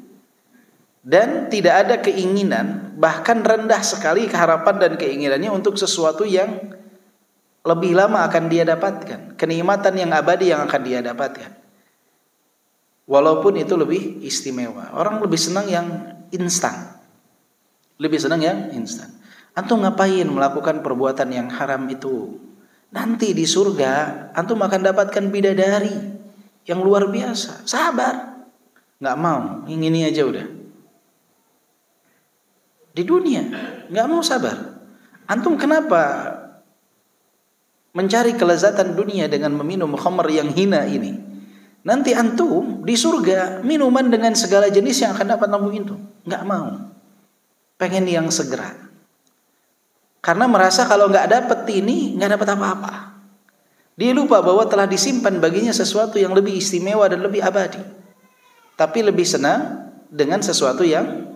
Dan tidak ada keinginan, bahkan rendah sekali keharapan dan keinginannya untuk sesuatu yang lebih lama akan dia dapatkan, kenikmatan yang abadi yang akan dia dapatkan. Walaupun itu lebih istimewa. Orang lebih senang yang instan. Lebih senang yang instan. Antum ngapain melakukan perbuatan yang haram itu? Nanti di surga antum akan dapatkan bidadari yang luar biasa. Sabar. Nggak mau, yang ini aja udah. Di dunia nggak mau sabar. Antum kenapa mencari kelezatan dunia dengan meminum khamr yang hina ini? Nanti antum di surga minuman dengan segala jenis yang akan dapat antum itu. Nggak mau. Pengen yang segera. Karena merasa kalau nggak dapat ini nggak dapat apa-apa. Dia lupa bahwa telah disimpan baginya sesuatu yang lebih istimewa dan lebih abadi. Tapi lebih senang dengan sesuatu yang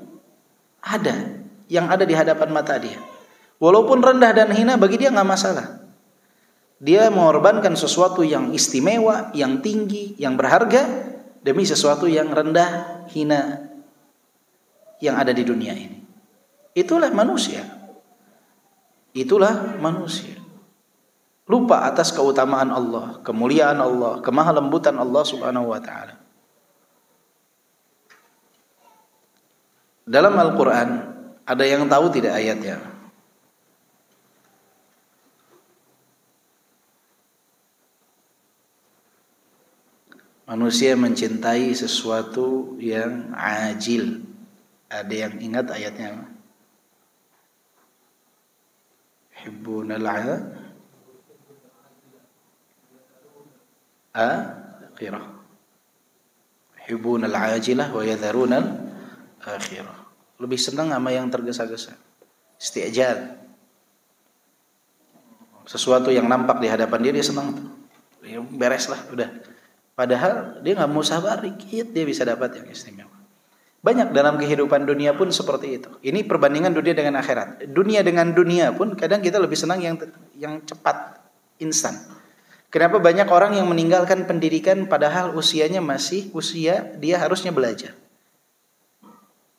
ada di hadapan mata dia. Walaupun rendah dan hina bagi dia nggak masalah. Dia mengorbankan sesuatu yang istimewa, yang tinggi, yang berharga demi sesuatu yang rendah, hina yang ada di dunia ini. Itulah manusia. Itulah manusia. Lupa atas keutamaan Allah, kemuliaan Allah, kemahalembutan Allah Subhanahu wa taala. Dalam Al-Qur'an ada yang tahu tidak ayatnya? Manusia mencintai sesuatu yang ajil. Ada yang ingat ayatnya? Hibbunal akhirah. Hibbunal ajilah wa yadharunal akhirah. Lebih senang sama yang tergesa-gesa. Isti'jal. Sesuatu yang nampak di hadapan dia senang tuh. Ya, beres lah, udah. Padahal dia nggak mau sabar dikit dia bisa dapat yang istimewa. Banyak dalam kehidupan dunia pun seperti itu. Ini perbandingan dunia dengan akhirat. Dunia dengan dunia pun kadang kita lebih senang yang cepat, instan. Kenapa banyak orang yang meninggalkan pendidikan padahal usianya masih usia dia harusnya belajar?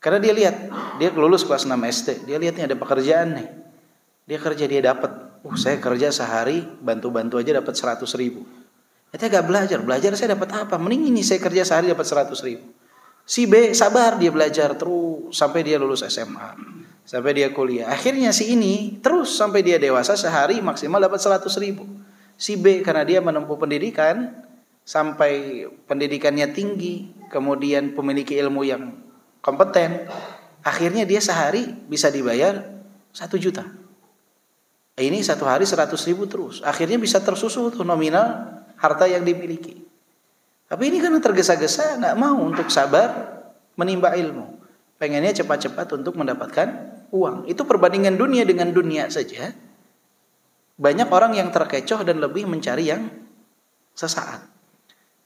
Karena dia lihat, dia lulus kelas 6 SD, dia lihat nih ada pekerjaan nih. Dia kerja, dia dapat. Saya kerja sehari bantu-bantu aja dapat 100.000. Kita gak belajar saya dapat apa? Mending ini saya kerja sehari dapat 100.000. Si B sabar dia belajar terus sampai dia lulus SMA, sampai dia kuliah. Akhirnya si ini terus sampai dia dewasa sehari maksimal dapat 100.000. Si B karena dia menempuh pendidikan sampai pendidikannya tinggi, kemudian memiliki ilmu yang kompeten, akhirnya dia sehari bisa dibayar 1 juta. Ini satu hari 100.000 terus. Akhirnya bisa tersusul tuh nominal harta yang dimiliki. Tapi ini karena tergesa-gesa nggak mau untuk sabar menimba ilmu. Pengennya cepat-cepat untuk mendapatkan uang. Itu perbandingan dunia dengan dunia saja. Banyak orang yang terkecoh dan lebih mencari yang sesaat.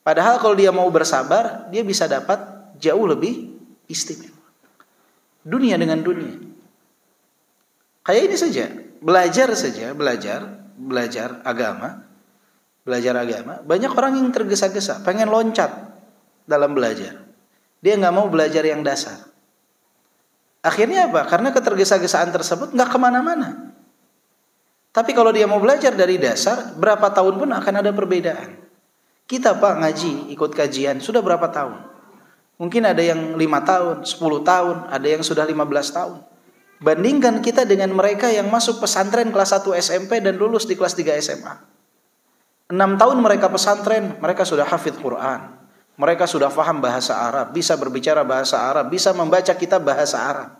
Padahal kalau dia mau bersabar, dia bisa dapat jauh lebih istimewa. Dunia dengan dunia. Kayak ini saja, belajar agama. Banyak orang yang tergesa-gesa, pengen loncat dalam belajar. Dia nggak mau belajar yang dasar. Akhirnya apa? Karena ketergesa-gesaan tersebut nggak kemana-mana. Tapi kalau dia mau belajar dari dasar, berapa tahun pun akan ada perbedaan. Kita Pak ngaji, ikut kajian, sudah berapa tahun? Mungkin ada yang 5 tahun, 10 tahun, ada yang sudah 15 tahun. Bandingkan kita dengan mereka yang masuk pesantren kelas 1 SMP dan lulus di kelas 3 SMA. 6 tahun mereka pesantren, mereka sudah hafidz Quran. Mereka sudah faham bahasa Arab, bisa berbicara bahasa Arab, bisa membaca kitab bahasa Arab.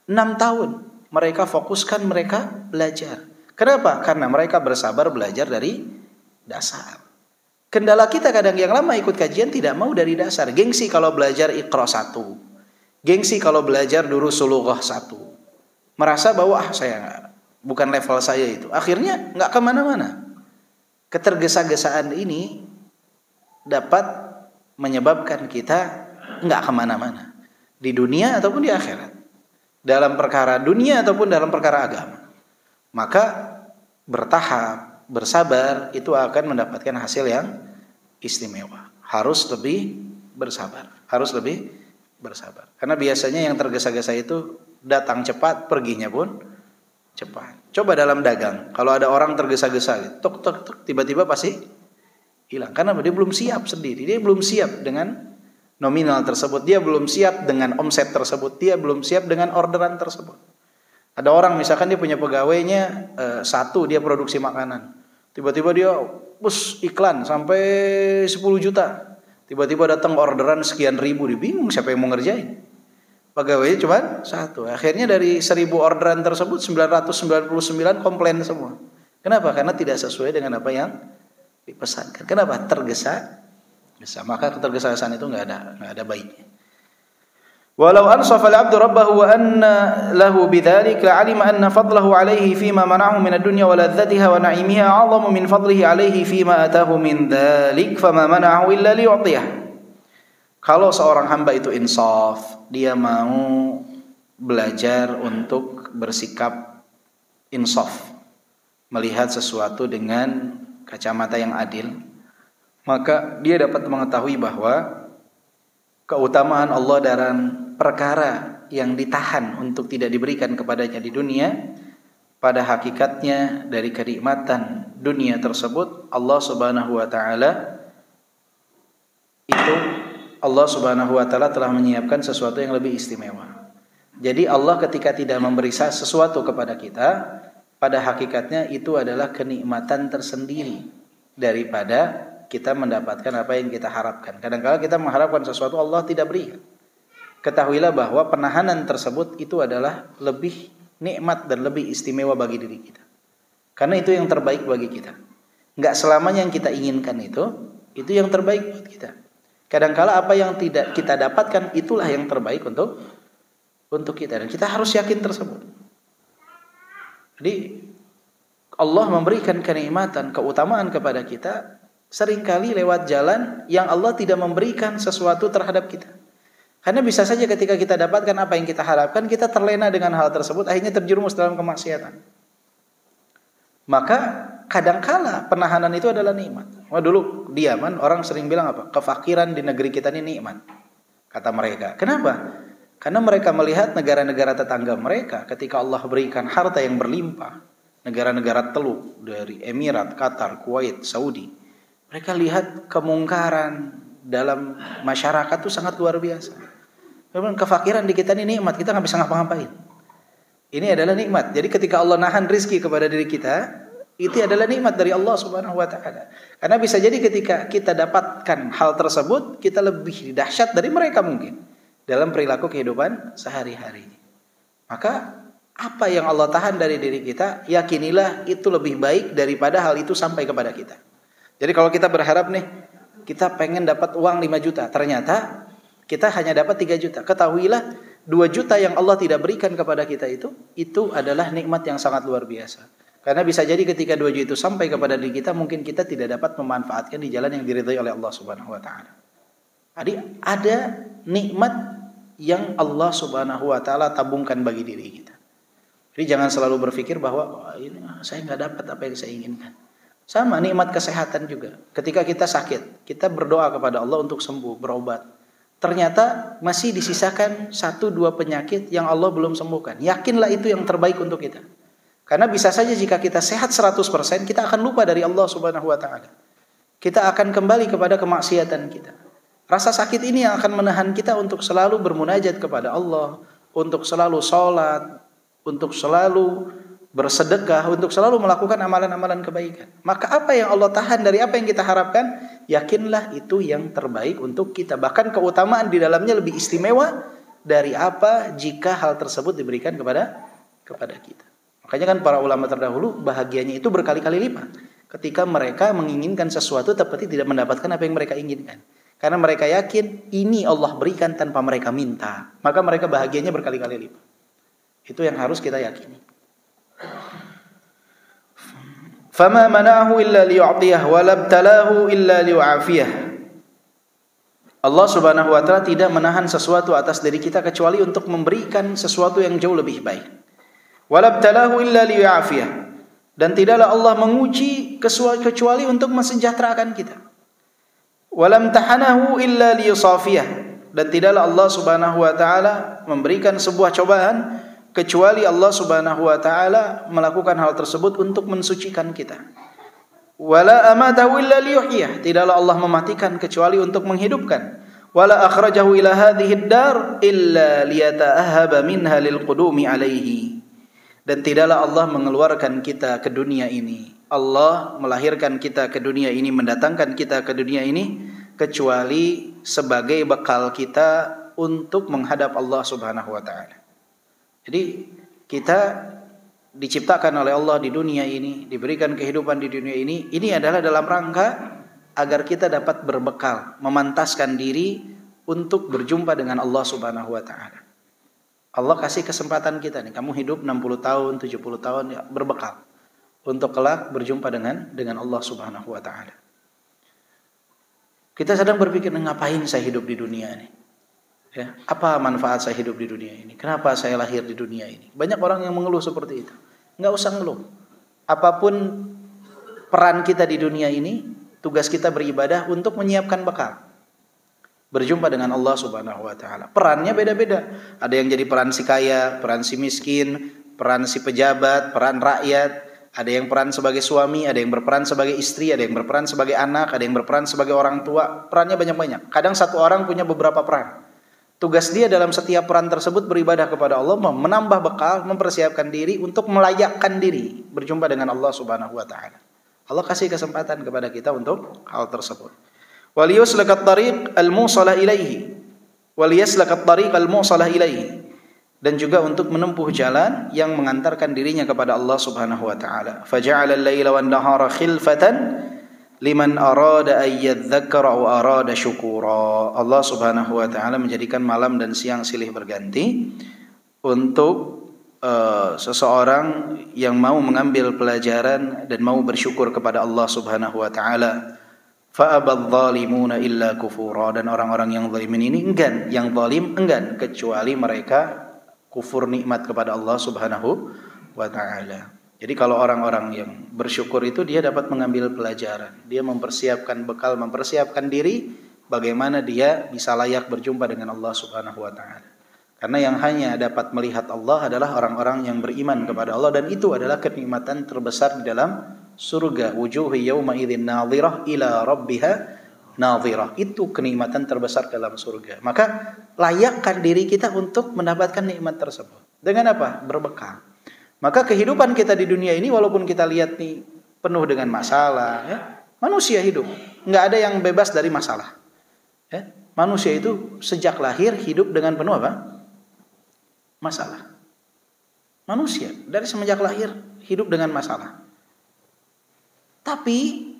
6 tahun mereka fokuskan, mereka belajar. Kenapa? Karena mereka bersabar belajar dari dasar. Kendala kita kadang yang lama ikut kajian tidak mau dari dasar. Gengsi kalau belajar Iqra 1. Gengsi kalau belajar Durusul Lughah 1. Merasa bahwa saya bukan level saya itu. Akhirnya nggak kemana-mana. Ketergesa-gesaan ini dapat menyebabkan kita nggak kemana-mana. Di dunia ataupun di akhirat. Dalam perkara dunia ataupun dalam perkara agama. Maka bertahap, bersabar itu akan mendapatkan hasil yang istimewa. Harus lebih bersabar. Karena biasanya yang tergesa-gesa itu datang cepat, perginya pun cepat. Coba dalam dagang, kalau ada orang tergesa-gesa, tok tiba-tiba pasti hilang. Karena dia belum siap sendiri, dia belum siap dengan nominal tersebut, dia belum siap dengan omset tersebut, dia belum siap dengan orderan tersebut. Ada orang misalkan dia punya pegawainya 1, dia produksi makanan. Tiba-tiba dia iklan sampai 10 juta. Tiba-tiba datang orderan sekian ribu, dia bingung siapa yang mau ngerjain. Pegawainya cuma 1. Akhirnya dari 1000 orderan tersebut 999 komplain semua. Kenapa? Karena tidak sesuai dengan apa yang dipesankan. Kenapa? Tergesa. Maka ketergesa-gesaan itu nggak ada baiknya. Walau ansafa al-'abdu rabbahu wa anna lahu bidzalik la'alima anna fadlahu 'alaihi fima mana'ahu min ad-dunya wa ladzatiha wa na'imiha 'azzamu min fadlihi 'alaihi fima atahu min dzalik fama mana'ahu illa liyu'tiyah. Kalau seorang hamba itu insaf, dia mau belajar untuk bersikap insaf, melihat sesuatu dengan kacamata yang adil, maka dia dapat mengetahui bahwa keutamaan Allah dalam perkara yang ditahan untuk tidak diberikan kepadanya di dunia, pada hakikatnya dari kenikmatan dunia tersebut Allah Subhanahu wa taala telah menyiapkan sesuatu yang lebih istimewa. Jadi Allah ketika tidak memberi sesuatu kepada kita, pada hakikatnya itu adalah kenikmatan tersendiri daripada kita mendapatkan apa yang kita harapkan. Kadang-kadang kita mengharapkan sesuatu Allah tidak berikan. Ketahuilah bahwa penahanan tersebut itu adalah lebih nikmat dan lebih istimewa bagi diri kita. Karena itu yang terbaik bagi kita. Enggak selamanya yang kita inginkan itu yang terbaik buat kita. Kadang-kala apa yang tidak kita dapatkan itulah yang terbaik untuk kita, dan kita harus yakin tersebut. Jadi Allah memberikan kenikmatan, keutamaan kepada kita seringkali lewat jalan yang Allah tidak memberikan sesuatu terhadap kita. Karena bisa saja ketika kita dapatkan apa yang kita harapkan, kita terlena dengan hal tersebut, akhirnya terjerumus dalam kemaksiatan. Maka kadangkala penahanan itu adalah nikmat. Dulu di Yaman orang sering bilang apa? Kefakiran di negeri kita ini nikmat, kata mereka. Kenapa? Karena mereka melihat negara-negara tetangga mereka ketika Allah berikan harta yang berlimpah, negara-negara Teluk dari Emirat, Qatar, Kuwait, Saudi. Mereka lihat kemungkaran dalam masyarakat itu sangat luar biasa. Memang kefakiran di kita ini nikmat, kita nggak bisa ngapa-ngapain. Ini adalah nikmat. Jadi ketika Allah nahan rizki kepada diri kita, itu adalah nikmat dari Allah Subhanahu wa taala. Karena bisa jadi ketika kita dapatkan hal tersebut, kita lebih dahsyat dari mereka mungkin dalam perilaku kehidupan sehari-hari. Maka apa yang Allah tahan dari diri kita, yakinilah itu lebih baik daripada hal itu sampai kepada kita. Jadi kalau kita berharap nih, kita pengen dapat uang 5 juta, ternyata kita hanya dapat 3 juta. Ketahuilah 2 juta yang Allah tidak berikan kepada kita itu adalah nikmat yang sangat luar biasa. Karena bisa jadi ketika 2 juta itu sampai kepada diri kita, mungkin kita tidak dapat memanfaatkan di jalan yang diridhai oleh Allah Subhanahu wa taala. Jadi ada nikmat yang Allah Subhanahu wa taala tabungkan bagi diri kita. Jadi jangan selalu berpikir bahwa ini saya nggak dapat apa yang saya inginkan. Sama nikmat kesehatan juga. Ketika kita sakit, kita berdoa kepada Allah untuk sembuh, berobat. Ternyata masih disisakan 1-2 penyakit yang Allah belum sembuhkan. Yakinlah itu yang terbaik untuk kita. Karena bisa saja jika kita sehat 100%, kita akan lupa dari Allah Subhanahu wa taala. Kita akan kembali kepada kemaksiatan kita. Rasa sakit ini yang akan menahan kita untuk selalu bermunajat kepada Allah, untuk selalu sholat, untuk selalu bersedekah, untuk selalu melakukan amalan-amalan kebaikan. Maka apa yang Allah tahan dari apa yang kita harapkan, yakinlah itu yang terbaik untuk kita. Bahkan keutamaan di dalamnya lebih istimewa dari apa jika hal tersebut diberikan kepada kita. Makanya kan para ulama terdahulu bahagianya itu berkali-kali lipat ketika mereka menginginkan sesuatu tapi tidak mendapatkan apa yang mereka inginkan. Karena mereka yakin ini Allah berikan tanpa mereka minta. Maka mereka bahagianya berkali-kali lipat. Itu yang harus kita yakini. Fama mana'ahu illa liyu'tiyah wa labtalahu illa liyu'afiyah. Allah Subhanahu wa taala tidak menahan sesuatu atas diri kita kecuali untuk memberikan sesuatu yang jauh lebih baik. Wa labtalahu illa liyu'afiyah. Dan tidaklah Allah menguji kecuali untuk mensejahterakan kita. Walam tahanahu illa liyusafiyah, dan tidaklah Allah Subhanahu wa taala memberikan sebuah cobaan kecuali Allah Subhanahu wa taala melakukan hal tersebut untuk mensucikan kita. Wala amatahu illa liyuhyiyah, tidaklah Allah mematikan kecuali untuk menghidupkan. Wala akhrajahu ila hadhihi ad-dar illa liyata'ahhaba minha lilqudumi alaihi, dan tidaklah Allah mengeluarkan kita ke dunia ini, Allah melahirkan kita ke dunia ini, mendatangkan kita ke dunia ini kecuali sebagai bekal kita untuk menghadap Allah Subhanahu wa taala. Jadi kita diciptakan oleh Allah di dunia ini, diberikan kehidupan di dunia ini adalah dalam rangka agar kita dapat berbekal, memantaskan diri untuk berjumpa dengan Allah Subhanahu wa taala. Allah kasih kesempatan kita nih, kamu hidup 60 tahun, 70 tahun ya, berbekal untuk kelak berjumpa dengan Allah Subhanahu wa taala. Kita sedang berpikir, ngapain saya hidup di dunia ini? Ya, apa manfaat saya hidup di dunia ini? Kenapa saya lahir di dunia ini? Banyak orang yang mengeluh seperti itu. Enggak usah ngeluh. Apapun peran kita di dunia ini, tugas kita beribadah untuk menyiapkan bekal berjumpa dengan Allah Subhanahu wa taala. Perannya beda-beda. Ada yang jadi peran si kaya, peran si miskin, peran si pejabat, peran rakyat. Ada yang peran sebagai suami, ada yang berperan sebagai istri, ada yang berperan sebagai anak, ada yang berperan sebagai orang tua. Perannya banyak-banyak. Kadang satu orang punya beberapa peran. Tugas dia dalam setiap peran tersebut beribadah kepada Allah, menambah bekal, mempersiapkan diri untuk melayakkan diri berjumpa dengan Allah Subhanahu wa taala. Allah kasih kesempatan kepada kita untuk hal tersebut. Waliyuslakat tariq al-musalah ilaihi. Waliyaslakat tariq al-musalah ilaihi. Dan juga untuk menempuh jalan yang mengantarkan dirinya kepada Allah Subhanahu wa taala. Faja'ala al-laila wan-nahara khilfatan liman arada ay yadzakkara aw arada syukura. Allah Subhanahu wa taala menjadikan malam dan siang silih berganti untuk seseorang yang mau mengambil pelajaran dan mau bersyukur kepada Allah Subhanahu wa taala. Fa abadh-dhalimuna illa kufura, dan orang-orang yang zalimin ini enggan, yang zalim enggan kecuali mereka kufur nikmat kepada Allah Subhanahu wa taala. Jadi kalau orang-orang yang bersyukur itu dia dapat mengambil pelajaran, dia mempersiapkan bekal, mempersiapkan diri bagaimana dia bisa layak berjumpa dengan Allah Subhanahu wa taala. Karena yang hanya dapat melihat Allah adalah orang-orang yang beriman kepada Allah, dan itu adalah kenikmatan terbesar di dalam surga. Wujuhu yauma idzin nadhirah ila rabbiha nadhirah. Itu kenikmatan terbesar dalam surga. Maka layakkan diri kita untuk mendapatkan nikmat tersebut. Dengan apa? Berbekal. Maka kehidupan kita di dunia ini walaupun kita lihat nih penuh dengan masalah, ya, manusia hidup, nggak ada yang bebas dari masalah. Ya, manusia itu sejak lahir hidup dengan penuh apa? Masalah. Manusia dari semenjak lahir hidup dengan masalah. Tapi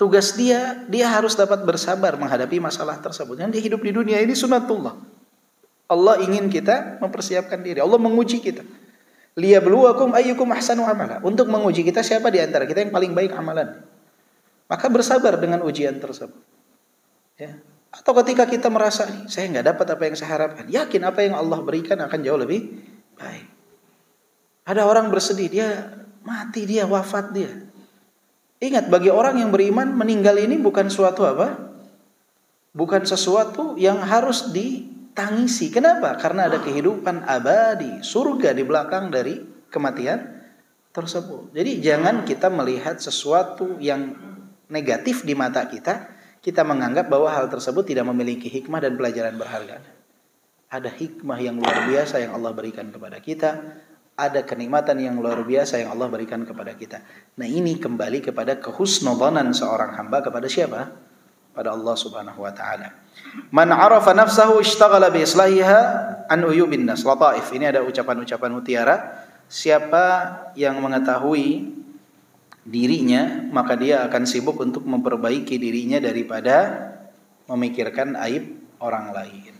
tugas dia harus dapat bersabar menghadapi masalah tersebut. Dan dia hidup di dunia ini sunatullah. Allah ingin kita mempersiapkan diri. Allah menguji kita. Liyabluwakum ayyukum ahsanu amala. Untuk menguji kita siapa di antara kita yang paling baik amalan. Maka bersabar dengan ujian tersebut. Ya. Atau ketika kita merasa, saya nggak dapat apa yang saya harapkan, yakin apa yang Allah berikan akan jauh lebih baik. Ada orang bersedih, dia mati, dia wafat dia. Ingat, bagi orang yang beriman, meninggal ini bukan suatu apa? Bukan sesuatu yang harus ditangisi. Kenapa? Karena ada kehidupan abadi, surga di belakang dari kematian tersebut. Jadi jangan kita melihat sesuatu yang negatif di mata kita menganggap bahwa hal tersebut tidak memiliki hikmah dan pelajaran berharga. Ada hikmah yang luar biasa yang Allah berikan kepada kita. Ada kenikmatan yang luar biasa yang Allah berikan kepada kita. Nah, ini kembali kepada kehusnudzanan seorang hamba kepada siapa? Pada Allah Subhanahu wa taala. Man 'arafa nafsahu ishtaghala bi islahiha an uyubin nas. Lataif. Ini ada ucapan-ucapan mutiara. Siapa yang mengetahui dirinya, maka dia akan sibuk untuk memperbaiki dirinya daripada memikirkan aib orang lain.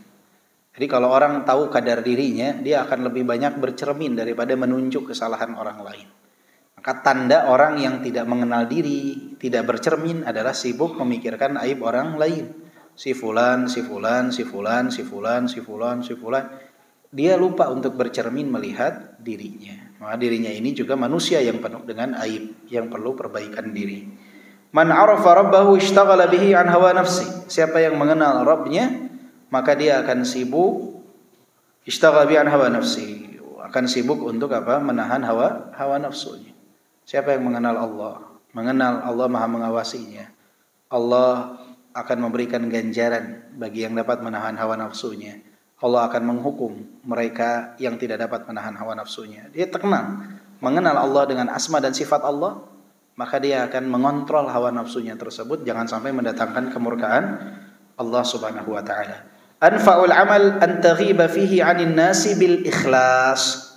Jadi kalau orang tahu kadar dirinya, dia akan lebih banyak bercermin daripada menunjuk kesalahan orang lain. Maka tanda orang yang tidak mengenal diri, tidak bercermin adalah sibuk memikirkan aib orang lain. Si fulan. Dia lupa untuk bercermin melihat dirinya. Maka dirinya ini juga manusia yang penuh dengan aib, yang perlu perbaikan diri. Man 'arafa rabbahu ishtaghala bihi an hawa nafsi. Siapa yang mengenal Rabbnya, maka dia akan sibuk ishtaghala bihi an hawa nafsi. Akan sibuk untuk apa? Menahan hawa nafsunya. Siapa yang mengenal Allah? Mengenal Allah Maha mengawasinya. Allah akan memberikan ganjaran bagi yang dapat menahan hawa nafsunya. Allah akan menghukum mereka yang tidak dapat menahan hawa nafsunya. Dia tenang, mengenal Allah dengan asma dan sifat Allah, maka dia akan mengontrol hawa nafsunya tersebut, jangan sampai mendatangkan kemurkaan Allah Subhanahu wa taala. Anfa'ul amal an taghiba fihi 'anil nasi bil ikhlas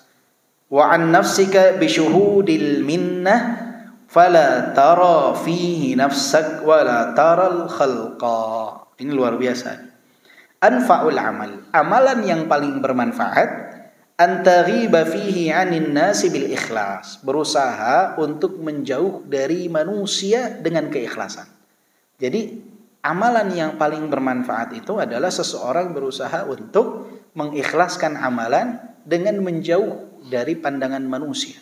wa 'an nafsika bi syuhudil minnah fala tara fihi nafsak wa la taral khalqa. Ini luar biasa. Anfa'ul amal, amalan yang paling bermanfaat, antaghiba fihi 'anin nasi bil ikhlas, berusaha untuk menjauh dari manusia dengan keikhlasan. Jadi amalan yang paling bermanfaat itu adalah seseorang berusaha untuk mengikhlaskan amalan dengan menjauh dari pandangan manusia.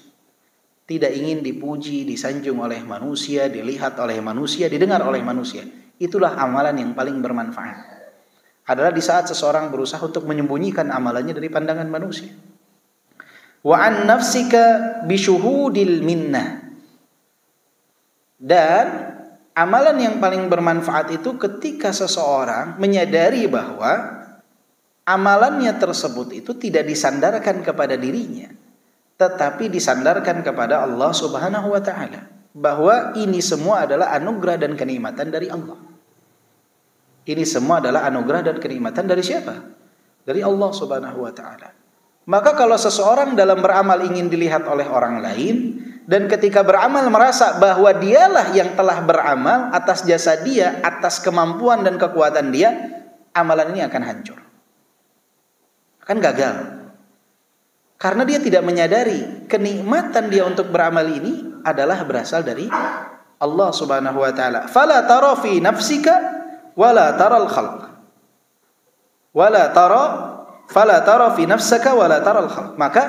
Tidak ingin dipuji, disanjung oleh manusia, dilihat oleh manusia, didengar oleh manusia. Itulah amalan yang paling bermanfaat. Adalah di saat seseorang berusaha untuk menyembunyikan amalannya dari pandangan manusia. Wa an nafsika bi syuhudil minnah. Dan amalan yang paling bermanfaat itu ketika seseorang menyadari bahwa amalannya tersebut itu tidak disandarkan kepada dirinya, tetapi disandarkan kepada Allah Subhanahu wa taala. Bahwa ini semua adalah anugerah dan kenikmatan dari Allah. Ini semua adalah anugerah dan kenikmatan dari siapa? Dari Allah Subhanahu wa taala. Maka kalau seseorang dalam beramal ingin dilihat oleh orang lain, dan ketika beramal merasa bahwa dialah yang telah beramal atas jasa dia, atas kemampuan dan kekuatan dia, amalan ini akan hancur. Akan gagal. Karena dia tidak menyadari kenikmatan dia untuk beramal ini adalah berasal dari Allah Subhanahu wa taala. Fala tara fi nafsika wala taral khalq. Fala tara fi nafsika wala taral khalq. Maka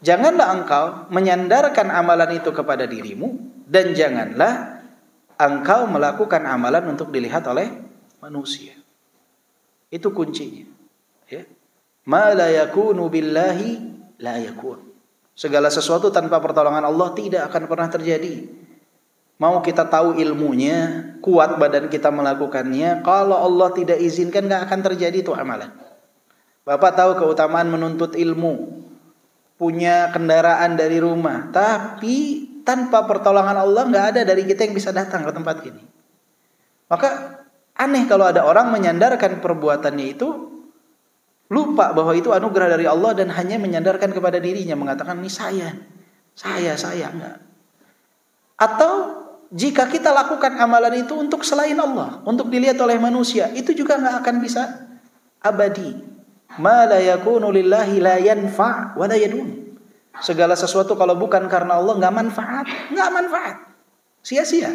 janganlah engkau menyandarkan amalan itu kepada dirimu, dan janganlah engkau melakukan amalan untuk dilihat oleh manusia. Itu kuncinya. Ya. Ma la yakunu billahi la yakun. Segala sesuatu tanpa pertolongan Allah tidak akan pernah terjadi. Mau kita tahu ilmunya, kuat badan kita melakukannya, kalau Allah tidak izinkan gak akan terjadi itu amalan. Bapak tahu keutamaan menuntut ilmu, punya kendaraan dari rumah, tapi tanpa pertolongan Allah gak ada dari kita yang bisa datang ke tempat ini. Maka aneh kalau ada orang menyandarkan perbuatannya itu, lupa bahwa itu anugerah dari Allah dan hanya menyandarkan kepada dirinya, mengatakan ini saya enggak. Atau jika kita lakukan amalan itu untuk selain Allah, untuk dilihat oleh manusia, itu juga nggak akan bisa abadi. Ma la yakunu lillahi la yanfa' wa la yadum. Segala sesuatu kalau bukan karena Allah nggak manfaat, sia-sia.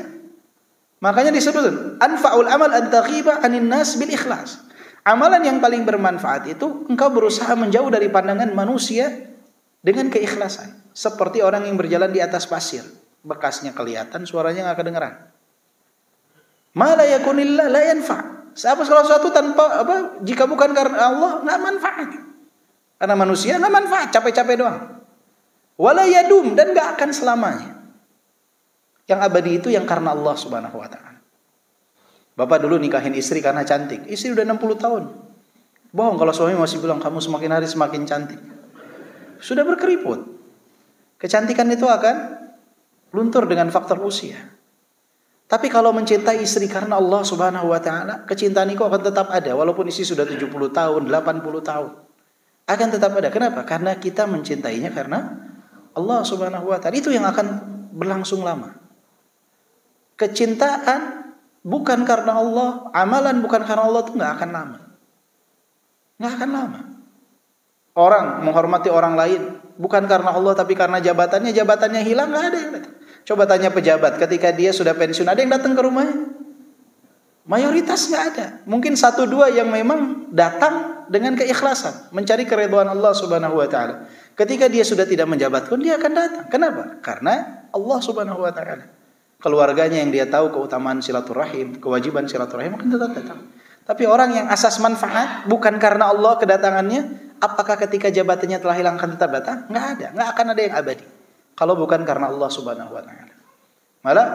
Makanya disebut anfa'ul amal an taghiba 'anin nas bil ikhlas. Amalan yang paling bermanfaat itu engkau berusaha menjauh dari pandangan manusia dengan keikhlasan. Seperti orang yang berjalan di atas pasir, bekasnya kelihatan, suaranya enggak kedengeran. Ma la yakunillah la yanfa'. Kalau sesuatu tanpa jika bukan karena Allah enggak manfaat. Karena manusia enggak manfaat, capek-capek doang. Wala yadum, dan enggak akan selamanya. Yang abadi itu yang karena Allah Subhanahu wa taala. Bapak dulu nikahin istri karena cantik. Istri udah 60 tahun. Bohong kalau suami masih bilang kamu semakin hari semakin cantik. Sudah berkeriput. Kecantikan itu akan luntur dengan faktor usia. Tapi kalau mencintai istri karena Allah Subhanahu wa taala, kecintaan itu akan tetap ada walaupun istri sudah 70 tahun, 80 tahun. Akan tetap ada. Kenapa? Karena kita mencintainya karena Allah Subhanahu wa taala. Itu yang akan berlangsung lama. Kecintaan bukan karena Allah, amalan bukan karena Allah itu nggak akan lama. Nggak akan lama. Orang menghormati orang lain bukan karena Allah tapi karena jabatannya hilang, nggak ada yang datang. Coba tanya pejabat ketika dia sudah pensiun, ada yang datang ke rumahnya? Mayoritas nggak ada. Mungkin 1-2 yang memang datang dengan keikhlasan, mencari keridhaan Allah Subhanahu wa taala. Ketika dia sudah tidak menjabat pun dia akan datang. Kenapa? Karena Allah Subhanahu wa taala. Keluarganya yang dia tahu keutamaan silaturahim, kewajiban silaturahim akan tetap datang. Tapi orang yang asas manfaat bukan karena Allah kedatangannya, apakah ketika jabatannya telah hilang akan tetap datang? Nggak ada, nggak akan ada yang abadi. Kalau bukan karena Allah Subhanahu wa taala. Malah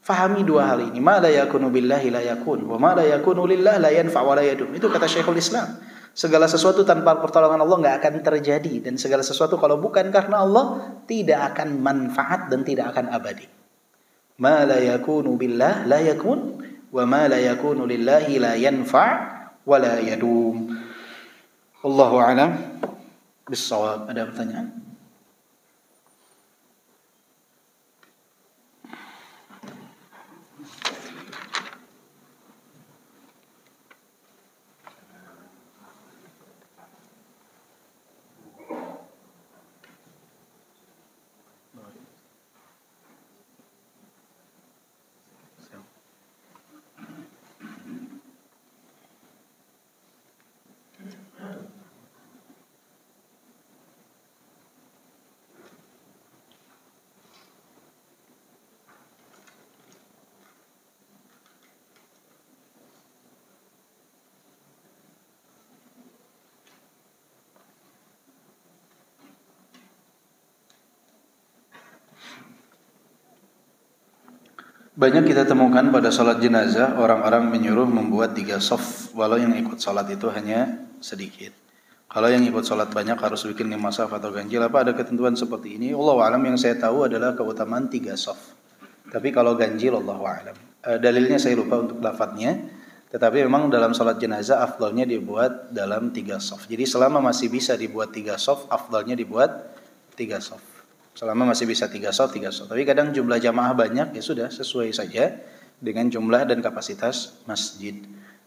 fahami 2 hal ini. Ma la yakunu billahi la yakun, wa ma la yakunu lillah la yanfa' wa la yadum. Itu kata Syekhul Islam. Segala sesuatu tanpa pertolongan Allah nggak akan terjadi, dan segala sesuatu kalau bukan karena Allah tidak akan manfaat dan tidak akan abadi. Ma la yakunu billah la yakun, wa ma la yakunu lillahi la yanfa' wa la yadum. Allahu a'lam bis-shawab. Ada pertanyaan? Banyak kita temukan pada sholat jenazah, orang-orang menyuruh membuat 3 shaf, walau yang ikut sholat itu hanya sedikit. Kalau yang ikut sholat banyak harus bikin 5 shaf atau ganjil. Apa ada ketentuan seperti ini? Allahu a'lam. Yang saya tahu adalah keutamaan 3 shaf. Tapi kalau ganjil, Allahu a'lam. Dalilnya saya lupa untuk lafadznya. Tetapi memang dalam sholat jenazah afdalnya dibuat dalam 3 shaf. Jadi selama masih bisa dibuat 3 shaf, afdalnya dibuat 3 shaf. Selama masih bisa 3 shaf, 3 shaf. Tapi kadang jumlah jamaah banyak, ya sudah sesuai saja dengan jumlah dan kapasitas masjid.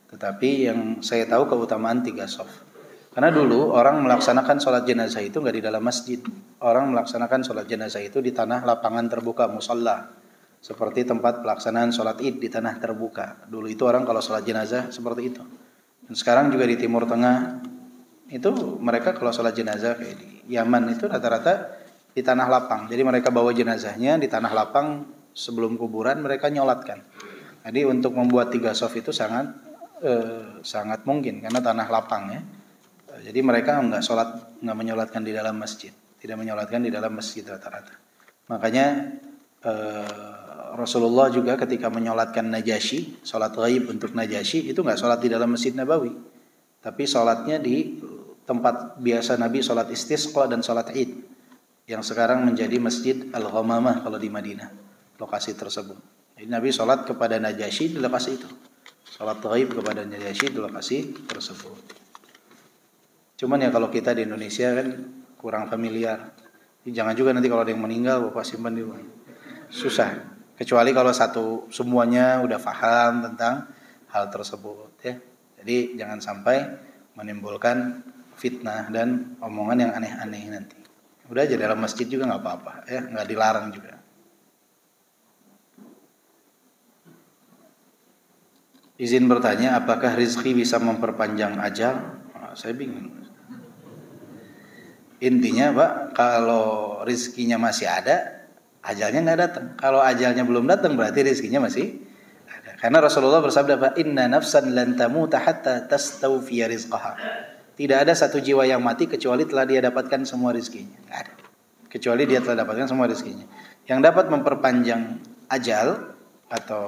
Tetapi yang saya tahu keutamaan 3 shaf. Karena dulu orang melaksanakan sholat jenazah itu nggak di dalam masjid. Orang melaksanakan sholat jenazah itu di tanah lapangan terbuka, musalla. Seperti tempat pelaksanaan sholat id di tanah terbuka. Dulu itu orang kalau sholat jenazah seperti itu. Dan sekarang juga di Timur Tengah, itu mereka kalau sholat jenazah kayak di Yaman itu rata-rata di tanah lapang. Jadi mereka bawa jenazahnya di tanah lapang, sebelum kuburan mereka nyolatkan. Jadi untuk membuat 3 shaf itu sangat mungkin karena tanah lapang ya. Jadi mereka nggak menyolatkan di dalam masjid, tidak menyolatkan di dalam masjid rata-rata. Makanya Rasulullah juga ketika menyolatkan Najasyi, sholat ghaib untuk Najasyi itu nggak sholat di dalam Masjid Nabawi, tapi sholatnya di tempat biasa Nabi sholat istisqa dan sholat id, yang sekarang menjadi Masjid Al-Ghamamah kalau di Madinah, lokasi tersebut. Jadi Nabi sholat kepada Najasyi di lokasi itu, sholat ghaib kepada Najasyi di lokasi tersebut. Cuman ya kalau kita di Indonesia kan kurang familiar. Jangan juga nanti kalau ada yang meninggal Bapak simpan di rumah. Susah. Kecuali kalau semuanya udah paham tentang hal tersebut ya. Jadi jangan sampai menimbulkan fitnah dan omongan yang aneh-aneh nanti. Udah aja dalam masjid juga nggak apa-apa ya, nggak dilarang juga. Izin bertanya, apakah rizki bisa memperpanjang ajal? Saya bingung. Intinya Pak, kalau rizkinya masih ada, ajalnya nggak datang. Kalau ajalnya belum datang, berarti rizkinya masih ada. Karena Rasulullah bersabda, Pak, Inna nafsan lan tamuta hatta tastawfiya rizqaha. Tidak ada satu jiwa yang mati kecuali telah dia dapatkan semua rizkinya. Nggak ada. Kecuali dia telah dapatkan semua rizkinya. Yang dapat memperpanjang ajal atau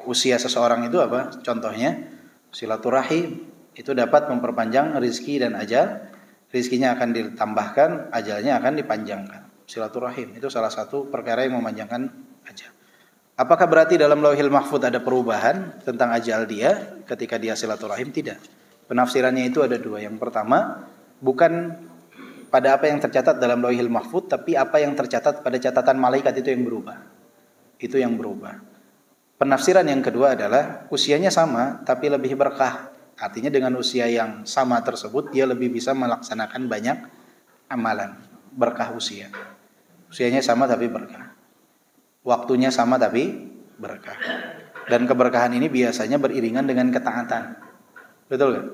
usia seseorang itu apa? Contohnya silaturahim, itu dapat memperpanjang rizki dan ajal. Rizkinya akan ditambahkan, ajalnya akan dipanjangkan. Silaturahim itu salah satu perkara yang memanjangkan ajal. Apakah berarti dalam Lauhil Mahfuz ada perubahan tentang ajal dia ketika dia silaturahim? Tidak. Penafsirannya itu ada dua. Yang pertama, bukan pada apa yang tercatat dalam Lauhil Mahfuz, tapi apa yang tercatat pada catatan malaikat itu yang berubah. Itu yang berubah. Penafsiran yang kedua adalah usianya sama tapi lebih berkah. Artinya dengan usia yang sama tersebut dia lebih bisa melaksanakan banyak amalan. Berkah usia. Usianya sama tapi berkah. Waktunya sama tapi berkah. Dan keberkahan ini biasanya beriringan dengan ketaatan. Betul gak?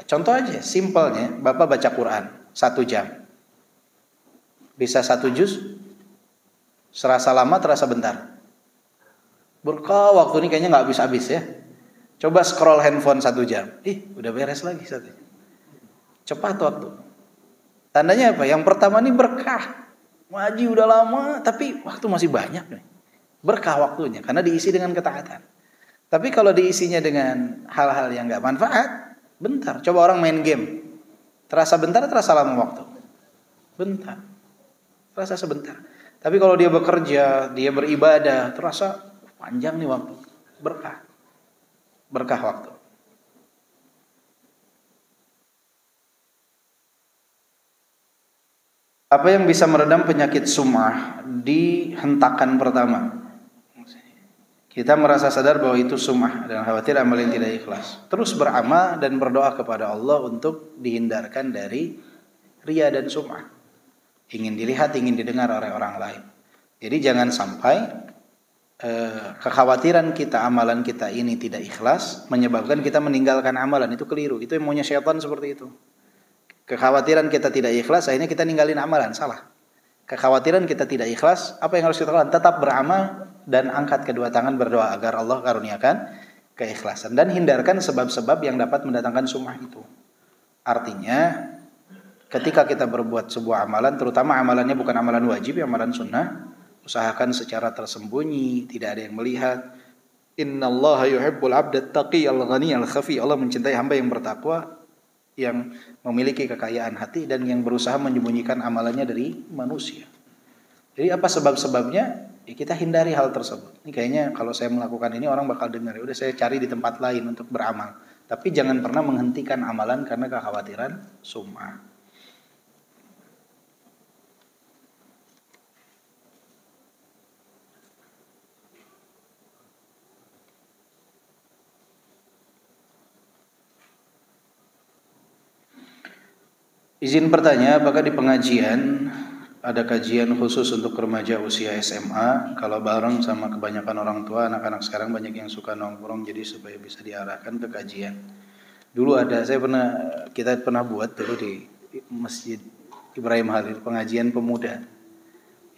Contoh aja, simpelnya, Bapak baca Quran 1 jam. Bisa 1 juz, serasa lama, terasa bentar. Berkah waktu ini kayaknya gak habis-habis ya. Coba scroll handphone 1 jam. Udah beres lagi 1 jam. Cepat waktu. Tandanya apa? Yang pertama ini berkah. Ngaji udah lama, tapi waktu masih banyak nih. Berkah waktunya, karena diisi dengan ketaatan. Tapi kalau diisinya dengan hal-hal yang gak manfaat, bentar. Coba orang main game. Terasa bentar, terasa lama waktu. Bentar. Terasa sebentar. Tapi kalau dia bekerja, dia beribadah, terasa panjang nih waktu. Berkah. Berkah waktu. Apa yang bisa meredam penyakit sum'ah di hentakan pertama? Kita merasa sadar bahwa itu sum'ah dan khawatir amal yang tidak ikhlas. Terus beramal dan berdoa kepada Allah untuk dihindarkan dari riya dan sum'ah. Ingin dilihat, ingin didengar oleh orang lain. Jadi jangan sampai kekhawatiran kita, amalan kita ini tidak ikhlas menyebabkan kita meninggalkan amalan. Itu keliru. Itu yang maunya syaitan seperti itu. Kekhawatiran kita tidak ikhlas, akhirnya kita ninggalin amalan. Salah. Kekhawatiran kita tidak ikhlas, apa yang harus kita lakukan? Tetap beramal dan angkat kedua tangan berdoa agar Allah karuniakan keikhlasan. Dan hindarkan sebab-sebab yang dapat mendatangkan sum'ah itu. Artinya, ketika kita berbuat sebuah amalan, terutama amalannya bukan amalan wajib, amalan sunnah, usahakan secara tersembunyi, tidak ada yang melihat. Innallaha yuhibbul 'abdat taqiyal ghaniyal khafi. Allah mencintai hamba yang bertakwa, yang memiliki kekayaan hati dan yang berusaha menyembunyikan amalannya dari manusia. Jadi apa sebab-sebabnya? Ya kita hindari hal tersebut. Ini kayaknya kalau saya melakukan ini orang bakal dengar. Ya udah saya cari di tempat lain untuk beramal. Tapi jangan pernah menghentikan amalan karena kekhawatiran sum'ah. Izin bertanya, apakah di pengajian ada kajian khusus untuk remaja usia SMA? Kalau bareng sama kebanyakan orang tua, anak-anak sekarang banyak yang suka nongkrong, jadi supaya bisa diarahkan ke kajian. Dulu ada, kita pernah buat dulu di Masjid Ibrahim Halil, pengajian pemuda.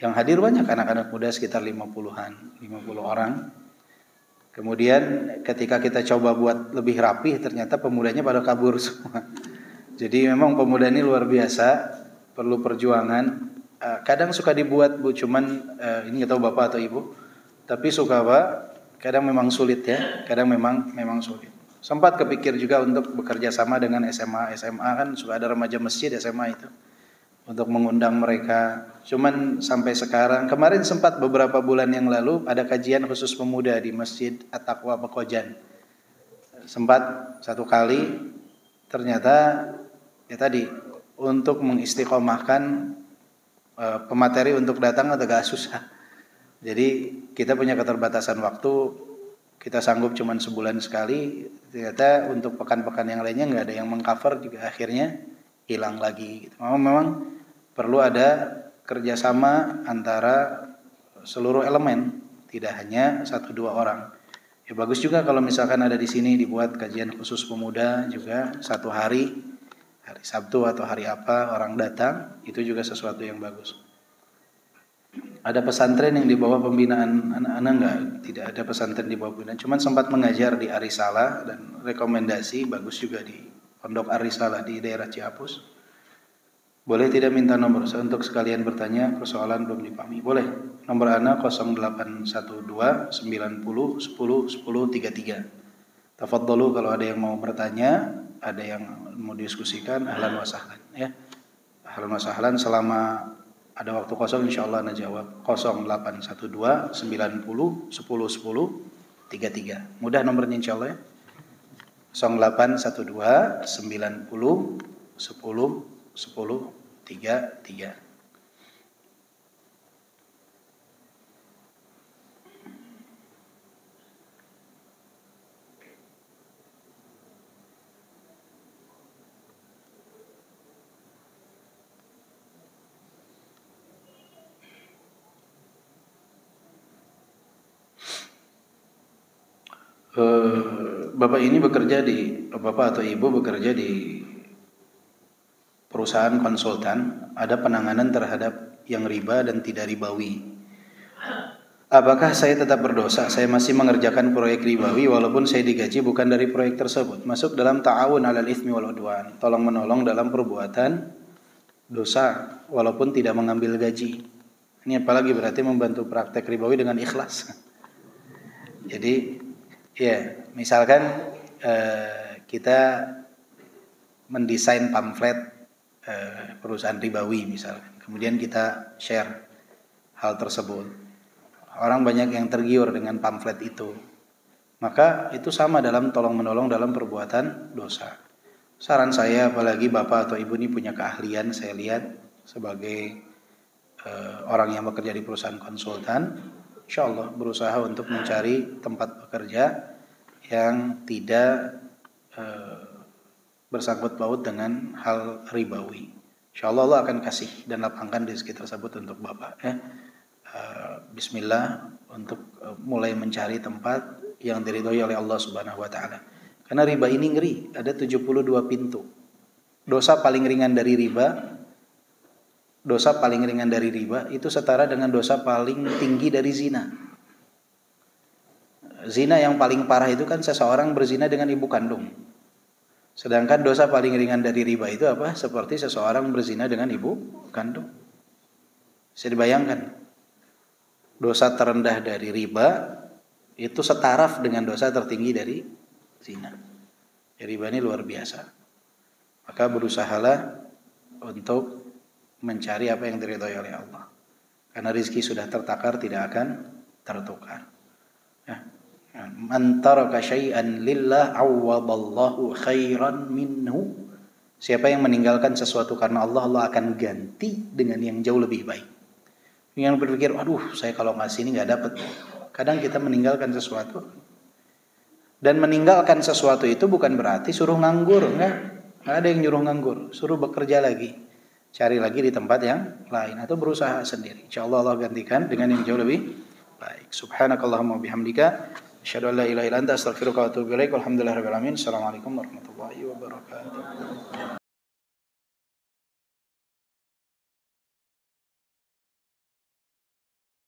Yang hadir banyak anak-anak muda sekitar 50 orang. Kemudian ketika kita coba buat lebih rapih, ternyata pemudanya pada kabur semua. Jadi memang pemuda ini luar biasa, perlu perjuangan. Kadang suka dibuat Bu, cuman ini nggak tahu Bapak atau Ibu, tapi suka Pak, kadang memang sulit ya, kadang memang sulit. Sempat kepikir juga untuk bekerja sama dengan SMA kan suka ada remaja masjid SMA itu, untuk mengundang mereka. Cuman sampai sekarang, kemarin sempat beberapa bulan yang lalu ada kajian khusus pemuda di Masjid At-Taqwa Pekojan. Sempat 1 kali, ternyata ya tadi untuk mengistiqomahkan pemateri untuk datang agak susah. Jadi kita punya keterbatasan waktu, kita sanggup cuma sebulan sekali. Ternyata untuk pekan-pekan yang lainnya nggak ada yang mengcover, juga akhirnya hilang lagi. Memang perlu ada kerjasama antara seluruh elemen, tidak hanya 1-2 orang. Ya bagus juga kalau misalkan ada di sini dibuat kajian khusus pemuda juga 1 hari, hari Sabtu atau hari apa orang datang, itu juga sesuatu yang bagus. Ada pesantren yang di bawah pembinaan anak-anak enggak? Tidak ada pesantren di bawah pembinaan. Cuman sempat mengajar di Arisala dan rekomendasi bagus juga di Pondok Arisala di daerah Ciapus. Boleh tidak minta nomor untuk sekalian bertanya persoalan belum dipahami? Boleh. Nomor anak 0812 90 10 10 33. Tafadhalu kalau ada yang mau bertanya, ada yang mau diskusikan, ahlan wa sahlan ya. Ahlan wa sahlan, selama ada waktu kosong insyaallah ana jawab. 0812 90 10 10 33. Mudah nomornya insyaallah ya. 0812 90 10 10 33. Bapak ini bekerja di, Bapak atau Ibu bekerja di perusahaan konsultan, ada penanganan terhadap yang riba dan tidak ribawi. Apakah saya tetap berdosa? Saya masih mengerjakan proyek ribawi walaupun saya digaji bukan dari proyek tersebut. Masuk dalam ta'awun 'alal itsmi wal 'udwan, tolong menolong dalam perbuatan dosa walaupun tidak mengambil gaji. Ini apalagi berarti membantu praktek ribawi dengan ikhlas. Jadi ya, misalkan kita mendesain pamflet perusahaan ribawi misalkan, kemudian kita share hal tersebut, orang banyak yang tergiur dengan pamflet itu, maka itu sama dalam tolong menolong dalam perbuatan dosa. Saran saya, apalagi Bapak atau Ibu ini punya keahlian, saya lihat sebagai orang yang bekerja di perusahaan konsultan, insyaallah berusaha untuk mencari tempat bekerja yang tidak bersangkut paut dengan hal ribawi. Insyaallah Allah akan kasih dan lapangkan rezeki tersebut untuk Bapak ya. Bismillah untuk mulai mencari tempat yang diridhoi oleh Allah Subhanahu wa taala. Karena riba ini ngeri, ada 72 pintu. Dosa paling ringan dari riba, dosa paling ringan dari riba itu setara dengan dosa paling tinggi dari zina. Zina yang paling parah itu kan seseorang berzina dengan ibu kandung. Sedangkan dosa paling ringan dari riba itu apa? Seperti seseorang berzina dengan ibu kandung. Bisa dibayangkan. Dosa terendah dari riba itu setaraf dengan dosa tertinggi dari zina. Riba ini luar biasa. Maka berusahalah untuk mencari apa yang diridhoi oleh Allah. Karena rezeki sudah tertakar, tidak akan tertukar. Ya. Man taraka syai'an lillah awwadallahu khairan minhu. Siapa yang meninggalkan sesuatu karena Allah, Allah akan ganti dengan yang jauh lebih baik. Yang berpikir, aduh saya kalau ngasih ini gak dapat. Kadang kita meninggalkan sesuatu. Dan meninggalkan sesuatu itu bukan berarti suruh nganggur. Enggak ada yang nyuruh nganggur. Suruh bekerja lagi. Cari lagi di tempat yang lain. Atau berusaha sendiri. InsyaAllah Allah gantikan dengan yang jauh lebih baik. Subhanakallahumma bihamdika. Asyhadu an la ilaha illa anta astaghfiruka wa atubu ilaik. Walhamdulillahirabbil alamin. Assalamualaikum warahmatullahi wabarakatuh.